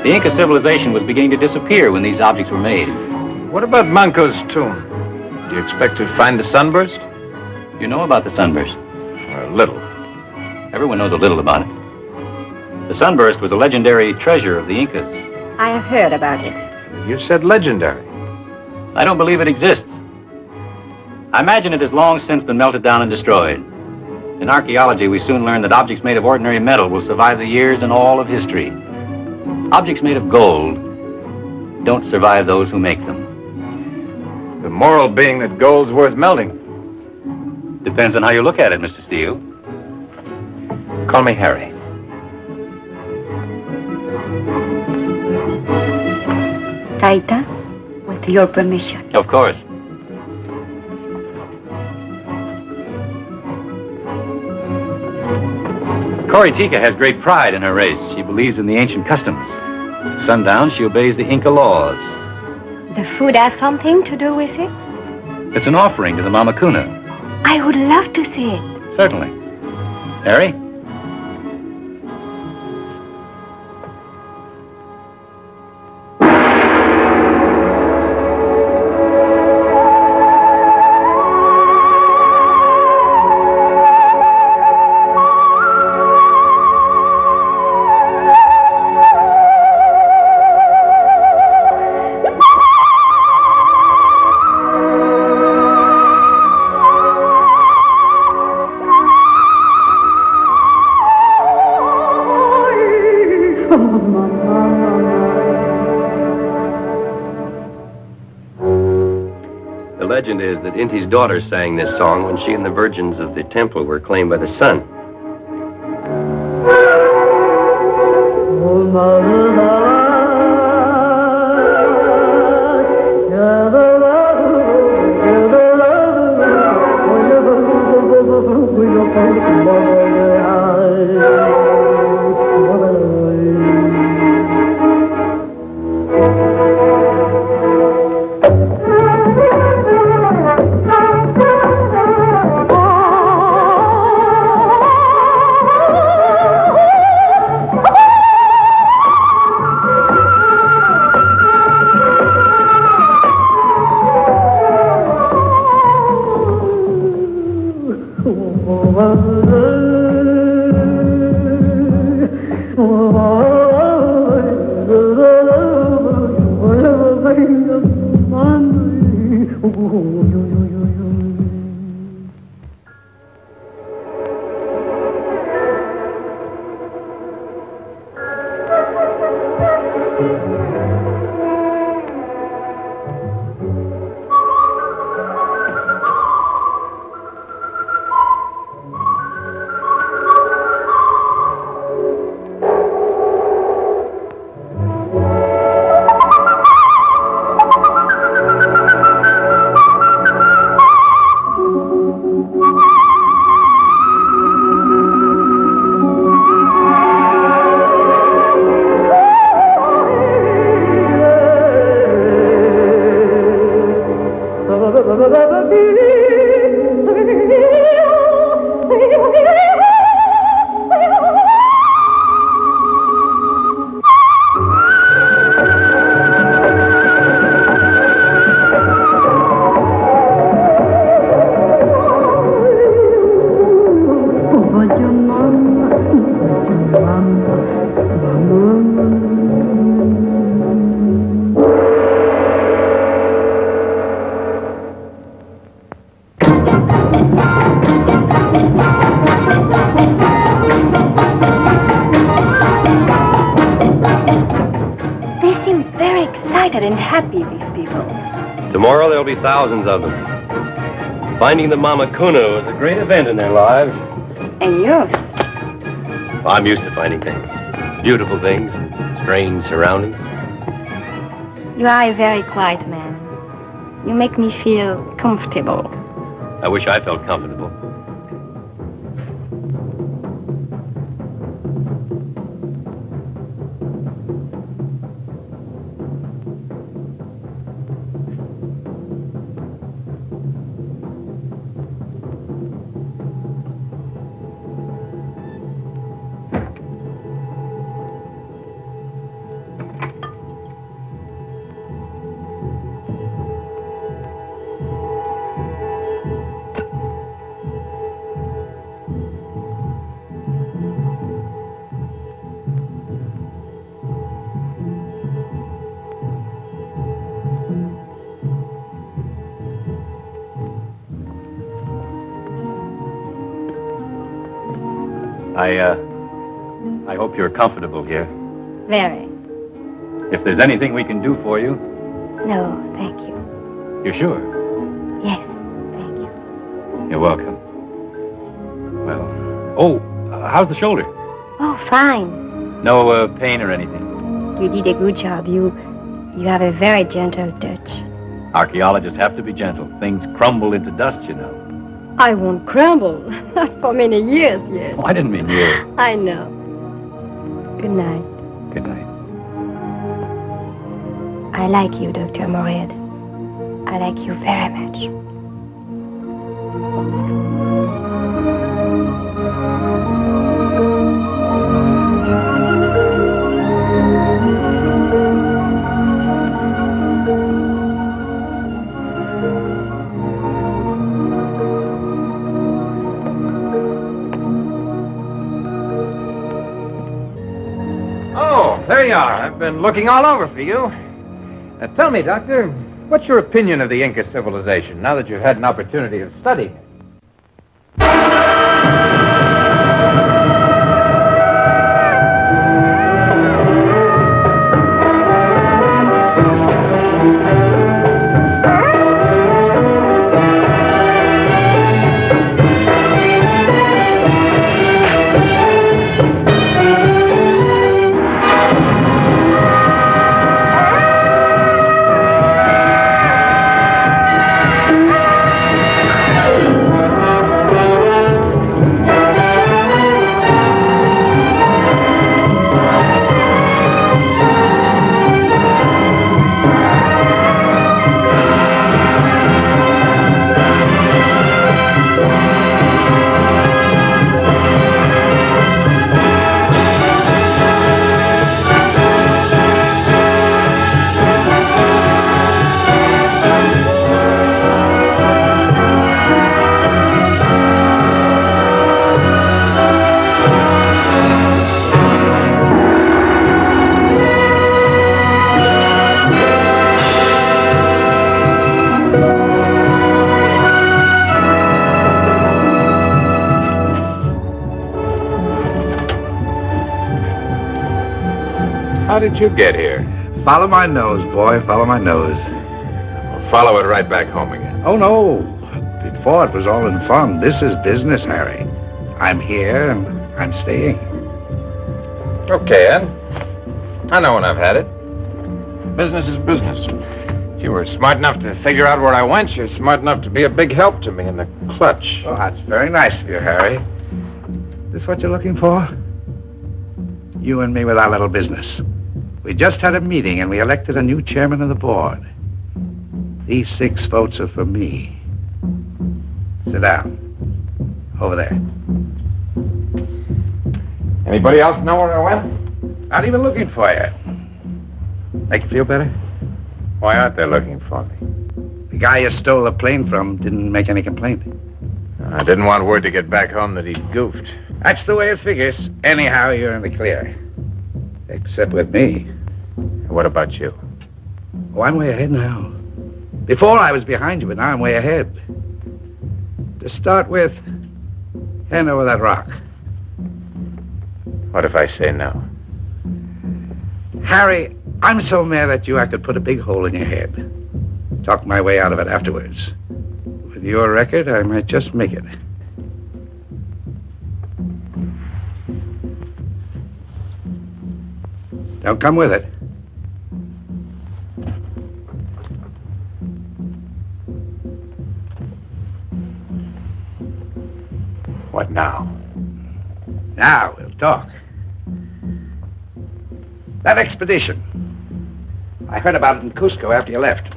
The Inca civilization was beginning to disappear when these objects were made. What about Manco's tomb? Do you expect to find the sunburst? You know about the sunburst? A little. Everyone knows a little about it. The sunburst was a legendary treasure of the Incas. I have heard about it. You said legendary. I don't believe it exists. I imagine it has long since been melted down and destroyed. In archaeology, we soon learn that objects made of ordinary metal will survive the years and all of history. Objects made of gold don't survive those who make them. The moral being that gold's worth melting. Depends on how you look at it, Mr. Steele. Call me Harry. Taita, with your permission. Of course. Coritica has great pride in her race. She believes in the ancient customs. At sundown, she obeys the Inca laws. The food has something to do with it? It's an offering to the Mamacuna. I would love to see it. Certainly. Harry? The legend is that Inti's daughter sang this song when she and the virgins of the temple were claimed by the sun. And happy, these people. Tomorrow there'll be thousands of them. Finding the Mama Kuna was a great event in their lives. And yours? I'm used to finding things. Beautiful things, strange surroundings. You are a very quiet man. You make me feel comfortable. I wish I felt comfortable. I hope you're comfortable here. Very. If there's anything we can do for you. No, thank you. You're sure? Yes, thank you. You're welcome. Well, how's the shoulder? Oh, fine. No pain or anything? You did a good job. You have a very gentle touch. Archaeologists have to be gentle. Things crumble into dust, you know. I won't crumble. Not for many years yet. Oh, I didn't mean you. I know. Good night. Good night. I like you, Dr. Maurey. I like you very much. There you are. I've been looking all over for you. Tell me, Doctor, what's your opinion of the Inca civilization now that you've had an opportunity of studying it? How did you get here? Follow my nose, boy. Follow my nose. We'll follow it right back home again. Oh, no. Before it was all in fun. This is business, Harry. I'm here and I'm staying. Okay, Ed. I know when I've had it. Business is business. If you were smart enough to figure out where I went, you're smart enough to be a big help to me in the clutch. Oh, that's very nice of you, Harry. This what you're looking for? You and me with our little business. We just had a meeting and we elected a new chairman of the board. These 6 votes are for me. Sit down. Over there. Anybody else know where I went? Not even looking for you. Make you feel better? Why aren't they looking for me? The guy you stole the plane from didn't make any complaint. I didn't want word to get back home that he'd goofed. That's the way it figures. Anyhow, you're in the clear. Except with me. What about you? Oh, I'm way ahead now. Before I was behind you, but now I'm way ahead. To start with, hand over that rock. What if I say no? Harry, I'm so mad at you I could put a big hole in your head. Talk my way out of it afterwards. With your record, I might just make it. Don't come with it. What now? Now we'll talk. That expedition. I heard about it in Cusco after you left.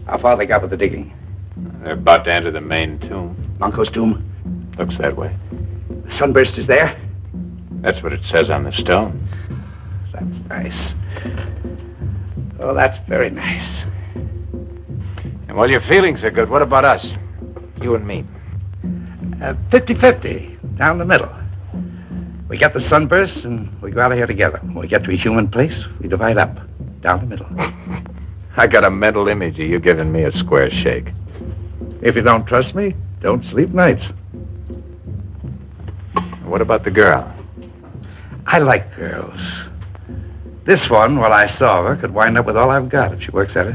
How far they got with the digging? They're about to enter the main tomb. Manco's tomb? Looks that way. The sunburst is there? That's what it says on the stone. That's nice. Oh, that's very nice. And while your feelings are good, what about us? You and me. 50-50, down the middle. We get the sunburst and we go out of here together. When we get to a human place, we divide up, down the middle. I got a mental image of you giving me a square shake. If you don't trust me, don't sleep nights. What about the girl? I like girls. This one, while I saw her, could wind up with all I've got if she works at it.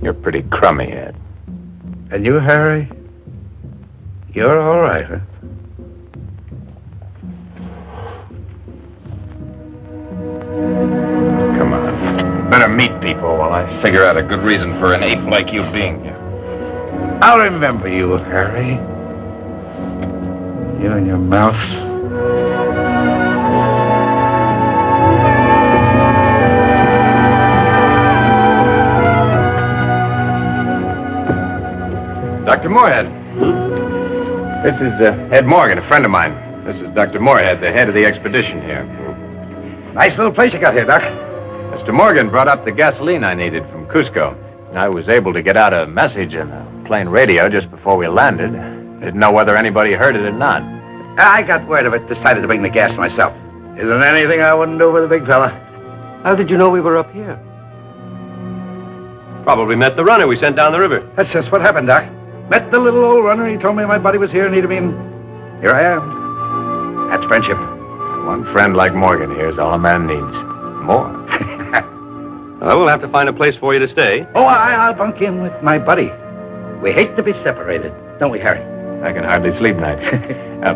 You're pretty crummy, Ed. And you, Harry? You're all right, huh? Come on. Better meet people while I figure out a good reason for an ape like you being here. I'll remember you, Harry. You and your mouth. Dr. Moorhead. This is Ed Morgan, a friend of mine. This is Dr. Moorhead, the head of the expedition here. Nice little place you got here, Doc. Mr. Morgan brought up the gasoline I needed from Cusco. I was able to get out a message in the plane radio just before we landed. Didn't know whether anybody heard it or not. I got word of it, decided to bring the gas myself. Isn't anything I wouldn't do for the big fella. How did you know we were up here? Probably met the runner we sent down the river. That's just what happened, Doc. Met the little old runner. He told me my buddy was here and needed me, and here I am. That's friendship. One friend like Morgan here is all a man needs. More. Well, we'll have to find a place for you to stay. Oh, I'll bunk in with my buddy. We hate to be separated, don't we, Harry? I can hardly sleep nights.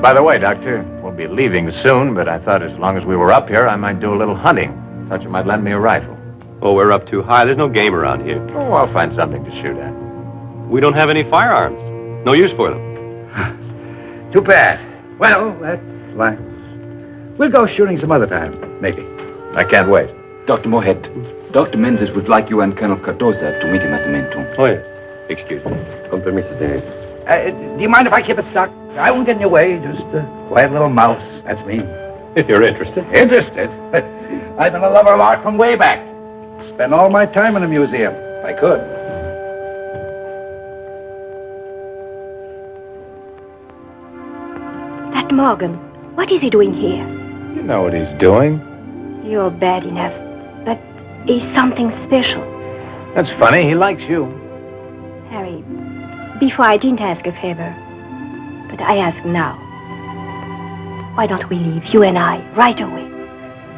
By the way, Doctor, we'll be leaving soon, but I thought as long as we were up here, I might do a little hunting. Thought you might lend me a rifle. Oh, we're up too high. There's no game around here. Oh, I'll find something to shoot at. We don't have any firearms. No use for them. Too bad. Well, that's life. We'll go shooting some other time, maybe. I can't wait. Dr. Moorhead, Dr. Menzies would like you and Colonel Cardoza to meet him at the main tomb. Oh, yes. Excuse me. Con permiso, señorita. Do you mind if I keep it stocked? I won't get in your way. Just a quiet little mouse. That's me. If you're interested. Interested? I've been a lover of art from way back. Spend all my time in a museum, if I could. That Morgan, what is he doing here? You know what he's doing. You're bad enough, but he's something special. That's funny. He likes you. Harry, before I didn't ask a favor, but I ask now. Why don't we leave, you and I, right away?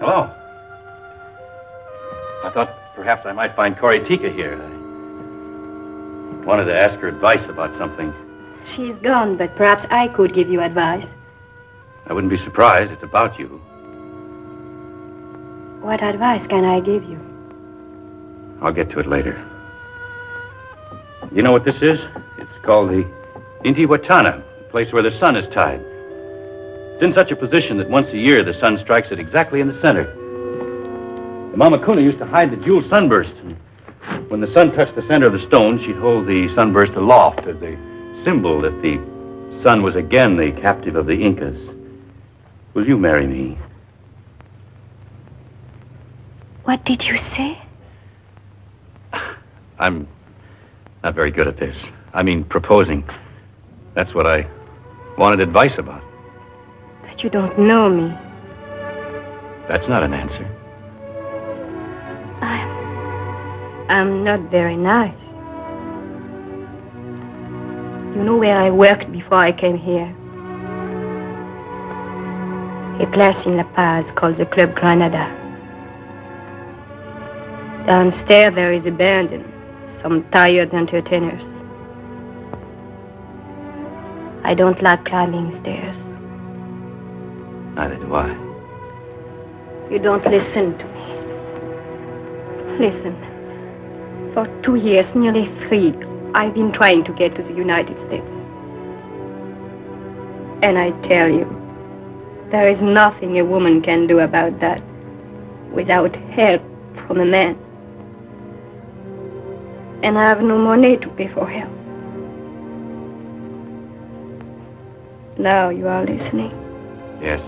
Hello. I thought perhaps I might find Corey Tika here. I wanted to ask her advice about something. She's gone, but perhaps I could give you advice. I wouldn't be surprised. It's about you. What advice can I give you? I'll get to it later. You know what this is? It's called the Intihuatana, the place where the sun is tied. It's in such a position that once a year the sun strikes it exactly in the center. The Mama Kuna used to hide the jewel sunburst. And when the sun touched the center of the stone, she'd hold the sunburst aloft as a symbol that the sun was again the captive of the Incas. Will you marry me? What did you say? I'm not very good at this. I mean, proposing. That's what I wanted advice about. But you don't know me. That's not an answer. I'm not very nice. You know where I worked before I came here? A place in La Paz called the Club Granada. Downstairs there is a band and some tired entertainers. I don't like climbing stairs. Neither do I. You don't listen to me. Listen. For 2 years, nearly 3, I've been trying to get to the United States. And I tell you, there is nothing a woman can do about that without help from a man. And I have no money to pay for help. Now you are listening. Yes.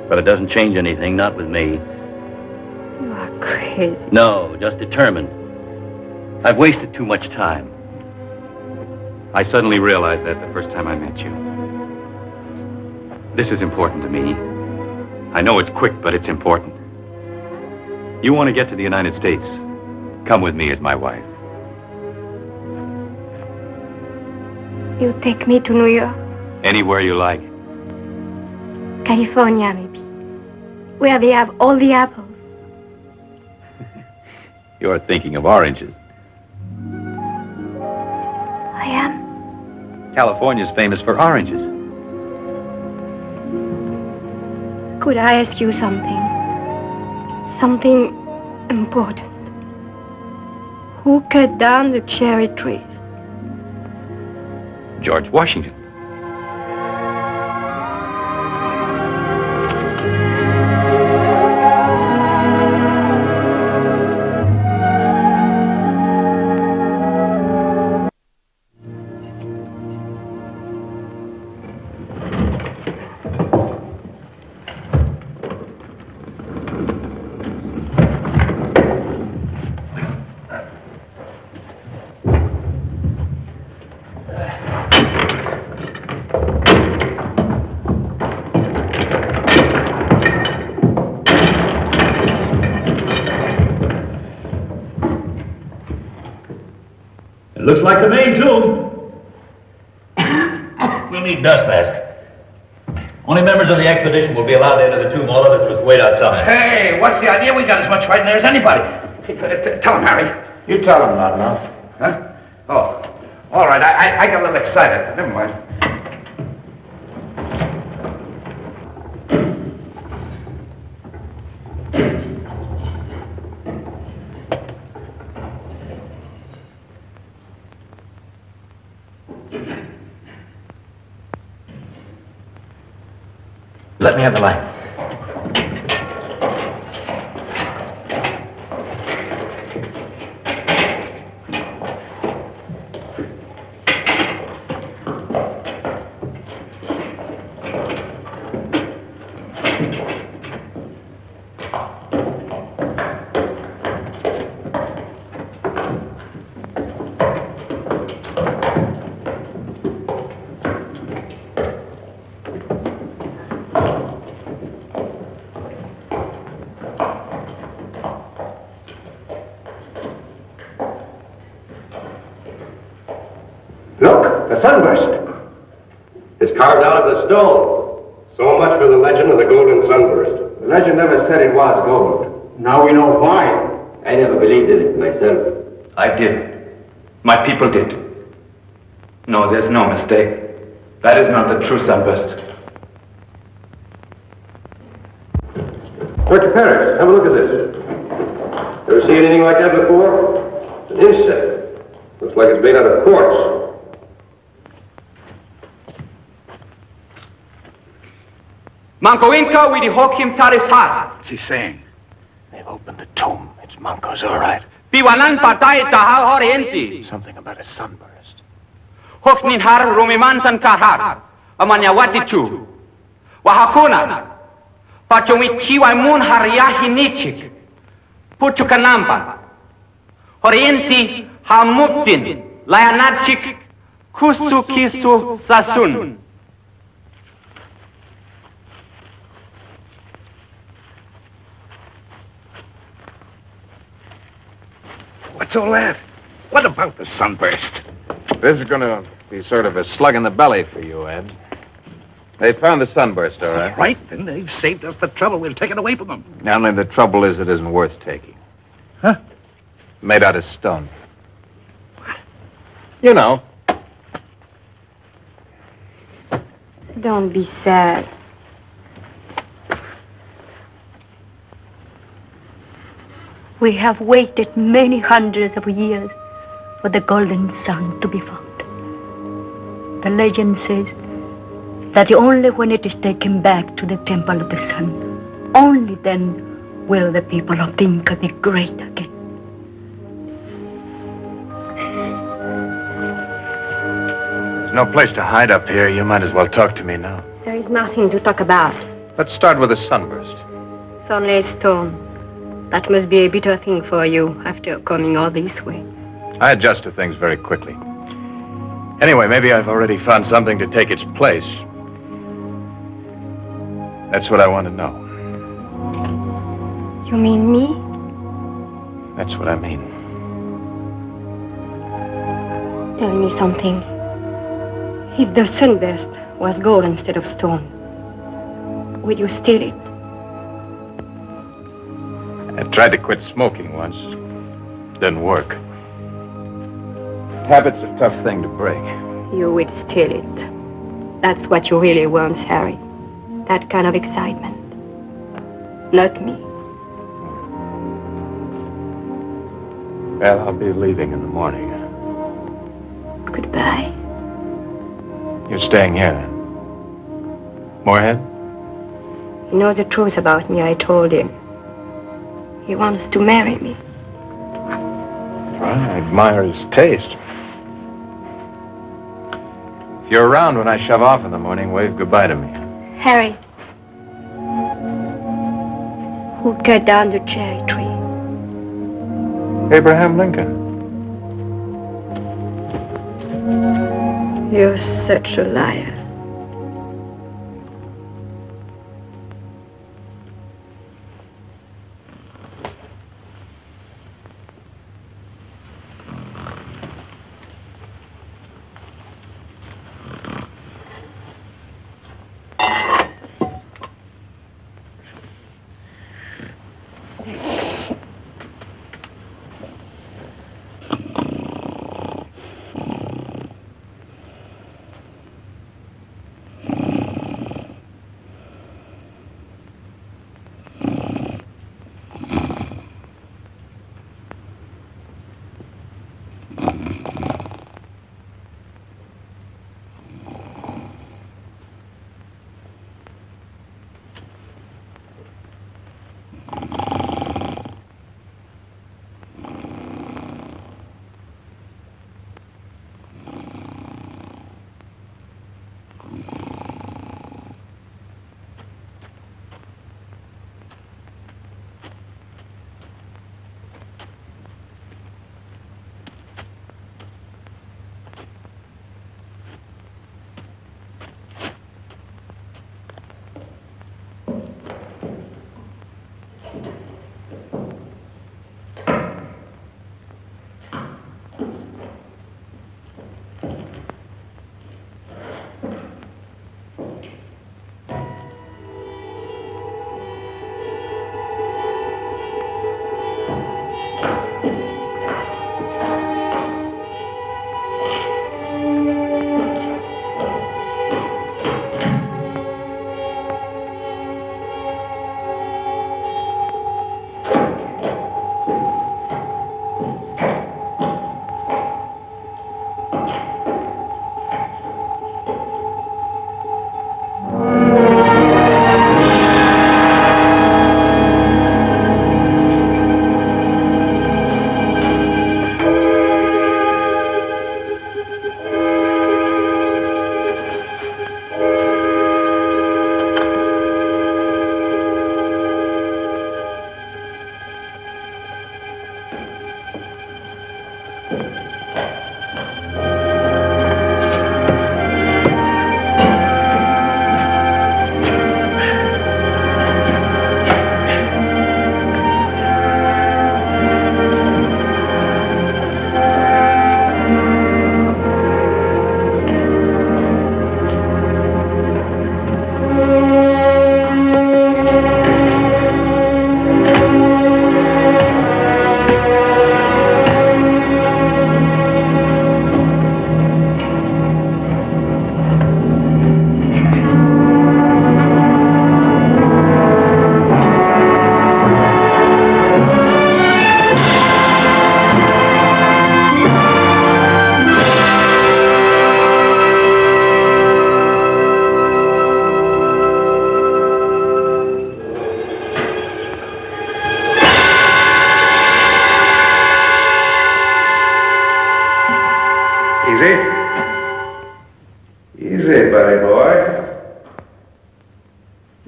But it doesn't change anything, not with me. You are crazy. No, just determined. I've wasted too much time. I suddenly realized that the first time I met you. This is important to me. I know it's quick, but it's important. You want to get to the United States. Come with me as my wife. You take me to New York? Anywhere you like. California, maybe. Where they have all the apples. You're thinking of oranges. I am. California's famous for oranges. Could I ask you something? Something important. Who cut down the cherry trees? George Washington. looks like the main tomb. We'll need dust mask. Only members of the expedition will be allowed to enter the tomb. All others must wait outside. Hey, what's the idea? We got as much right in there as anybody. Hey, tell him, Harry. You tell him, Loudmouth. Huh? Oh, all right. I got a little excited. Never mind. Let me have the light. Look, the sunburst. It's carved out of the stone. So much for the legend of the golden sunburst. The legend never said it was gold. Now we know why. I never believed in it myself. I did. My people did. No, there's no mistake. That is not the true sunburst. Dr. Parrish, have a look at this. Ever seen anything like that before? It's an insect. Looks like it's made out of quartz. Manco Inca, we hook him taris hat. What's he saying? They've opened the tomb. It's Manco's, all right. Piwanan patay tahaw orienti. Something about a sunburst. Hook nin har rumimantan kahar. Amanyawati chu. Wahakuna. Pachumit chiwa mun haryahi nichik. Puchu kanampa. Orienti hamuptin. Layanachik. Kusu kisu sasun. What's all that? What about the sunburst? This is going to be sort of a slug in the belly for you, Ed. They found the sunburst, all right? Right, then they've saved us the trouble. We'll take it away from them. Only the trouble is it isn't worth taking. Huh? Made out of stone. What? You know. Don't be sad. We have waited many hundreds of years for the golden sun to be found. The legend says that only when it is taken back to the temple of the sun, only then will the people of the Inca be great again. There's no place to hide up here. You might as well talk to me now. There is nothing to talk about. Let's start with the sunburst. It's only a stone. That must be a bitter thing for you after coming all this way. I adjust to things very quickly. Anyway, maybe I've already found something to take its place. That's what I want to know. You mean me? That's what I mean. Tell me something. If the sunburst was gold instead of stone, would you steal it? I tried to quit smoking once. Didn't work. Habit's a tough thing to break. You would steal it. That's what you really want, Harry. That kind of excitement. Not me. Well, I'll be leaving in the morning. Goodbye. You're staying here, then? Moorhead? He knows the truth about me, I told him. He wants to marry me. Well, I admire his taste. If you're around when I shove off in the morning, wave goodbye to me. Harry. Who cut down the cherry tree? Abraham Lincoln. You're such a liar.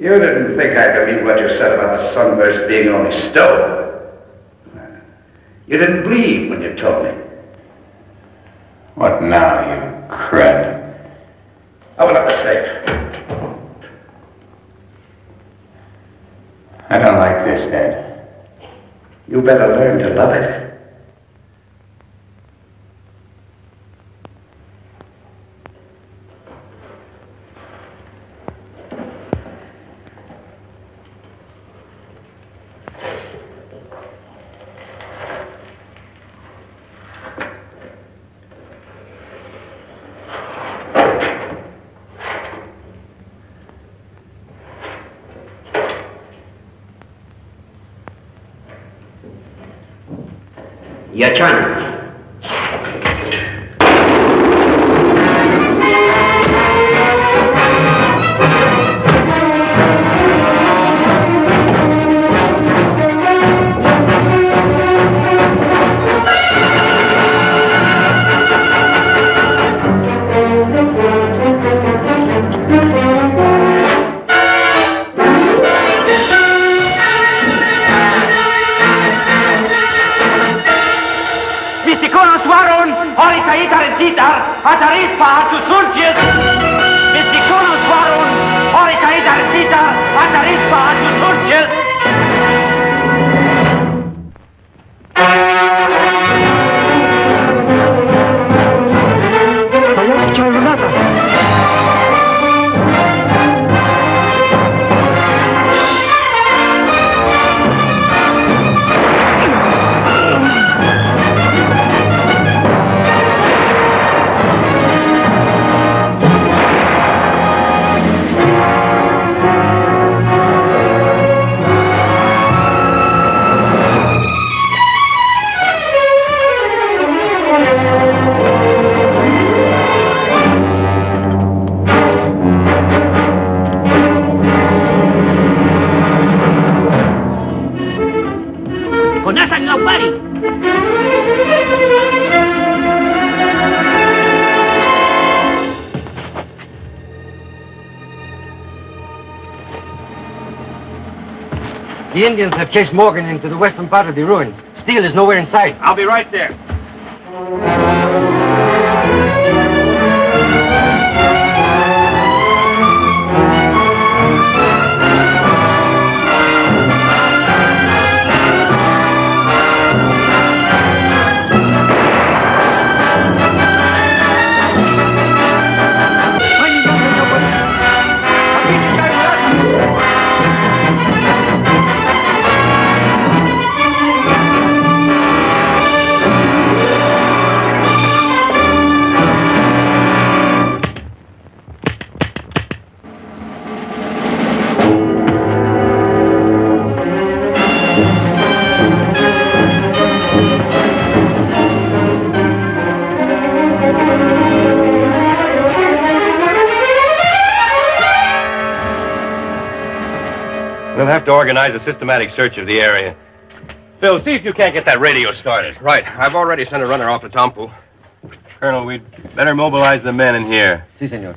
You didn't think I believed what you said about the sunburst being only stone. You didn't believe when you told me. What now, you crud? Open up the safe. I don't like this, Ed. You better learn to love it. Yachan. The Indians have chased Morgan into the western part of the ruins. Steele is nowhere in sight. I'll be right there. We'll have to organize a systematic search of the area. Phil, see if you can't get that radio started. Right. I've already sent a runner off to Tampu. Colonel, we'd better mobilize the men in here. Si, senor.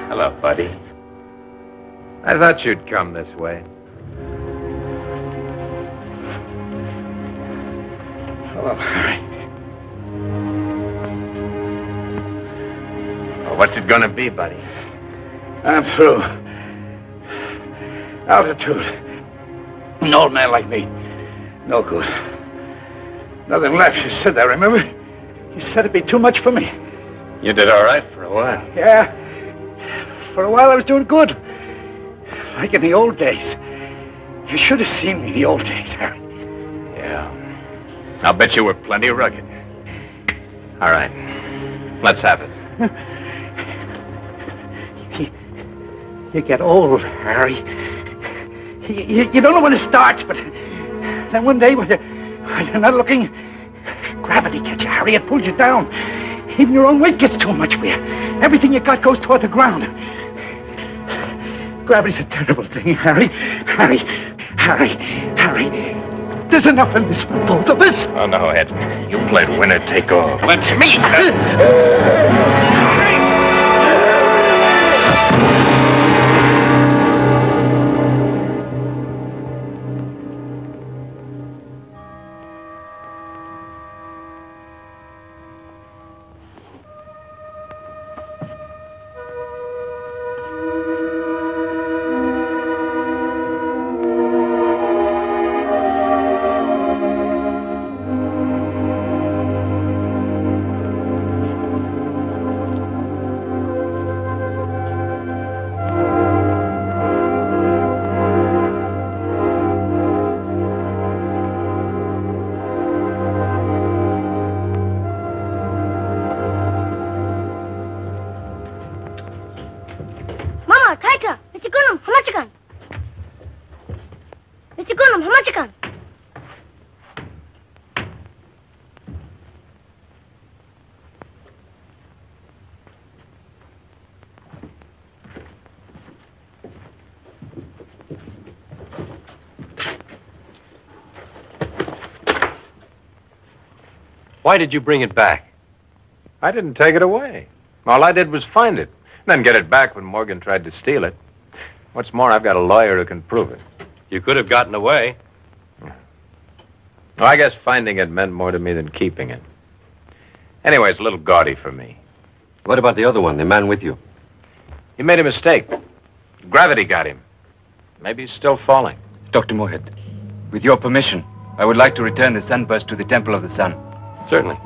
Hello, buddy. I thought you'd come this way. Hello, Harry. Well, what's it gonna be, buddy? I'm through. Altitude. An old man like me. No good. Nothing left. You said that, remember? You said it'd be too much for me. You did all right for a while. Yeah. For a while I was doing good. Like in the old days. You should have seen me in the old days, Harry. Yeah. I'll bet you were plenty rugged. All right. Let's have it. You get old, Harry. You don't know when it starts, but then one day when you're not looking, gravity gets you, Harry. It pulls you down. Even your own weight gets too much for you. Everything you got goes toward the ground. Gravity's a terrible thing, Harry. Harry, Harry, there's enough in this for both of us. Oh, no, Ed. You played winner take all. That's me. Why did you bring it back? I didn't take it away. All I did was find it, then get it back when Morgan tried to steal it. What's more, I've got a lawyer who can prove it. You could have gotten away. Well, I guess finding it meant more to me than keeping it. Anyway, it's a little gaudy for me. What about the other one, the man with you? He made a mistake. Gravity got him. Maybe he's still falling. Dr. Moorhead, with your permission, I would like to return the sunburst to the Temple of the Sun. Certainly.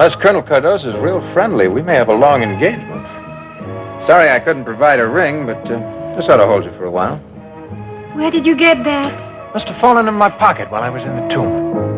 Unless Colonel Cardozo's real friendly, we may have a long engagement. Sorry I couldn't provide a ring, but this ought to hold you for a while. Where did you get that? Must have fallen in my pocket while I was in the tomb.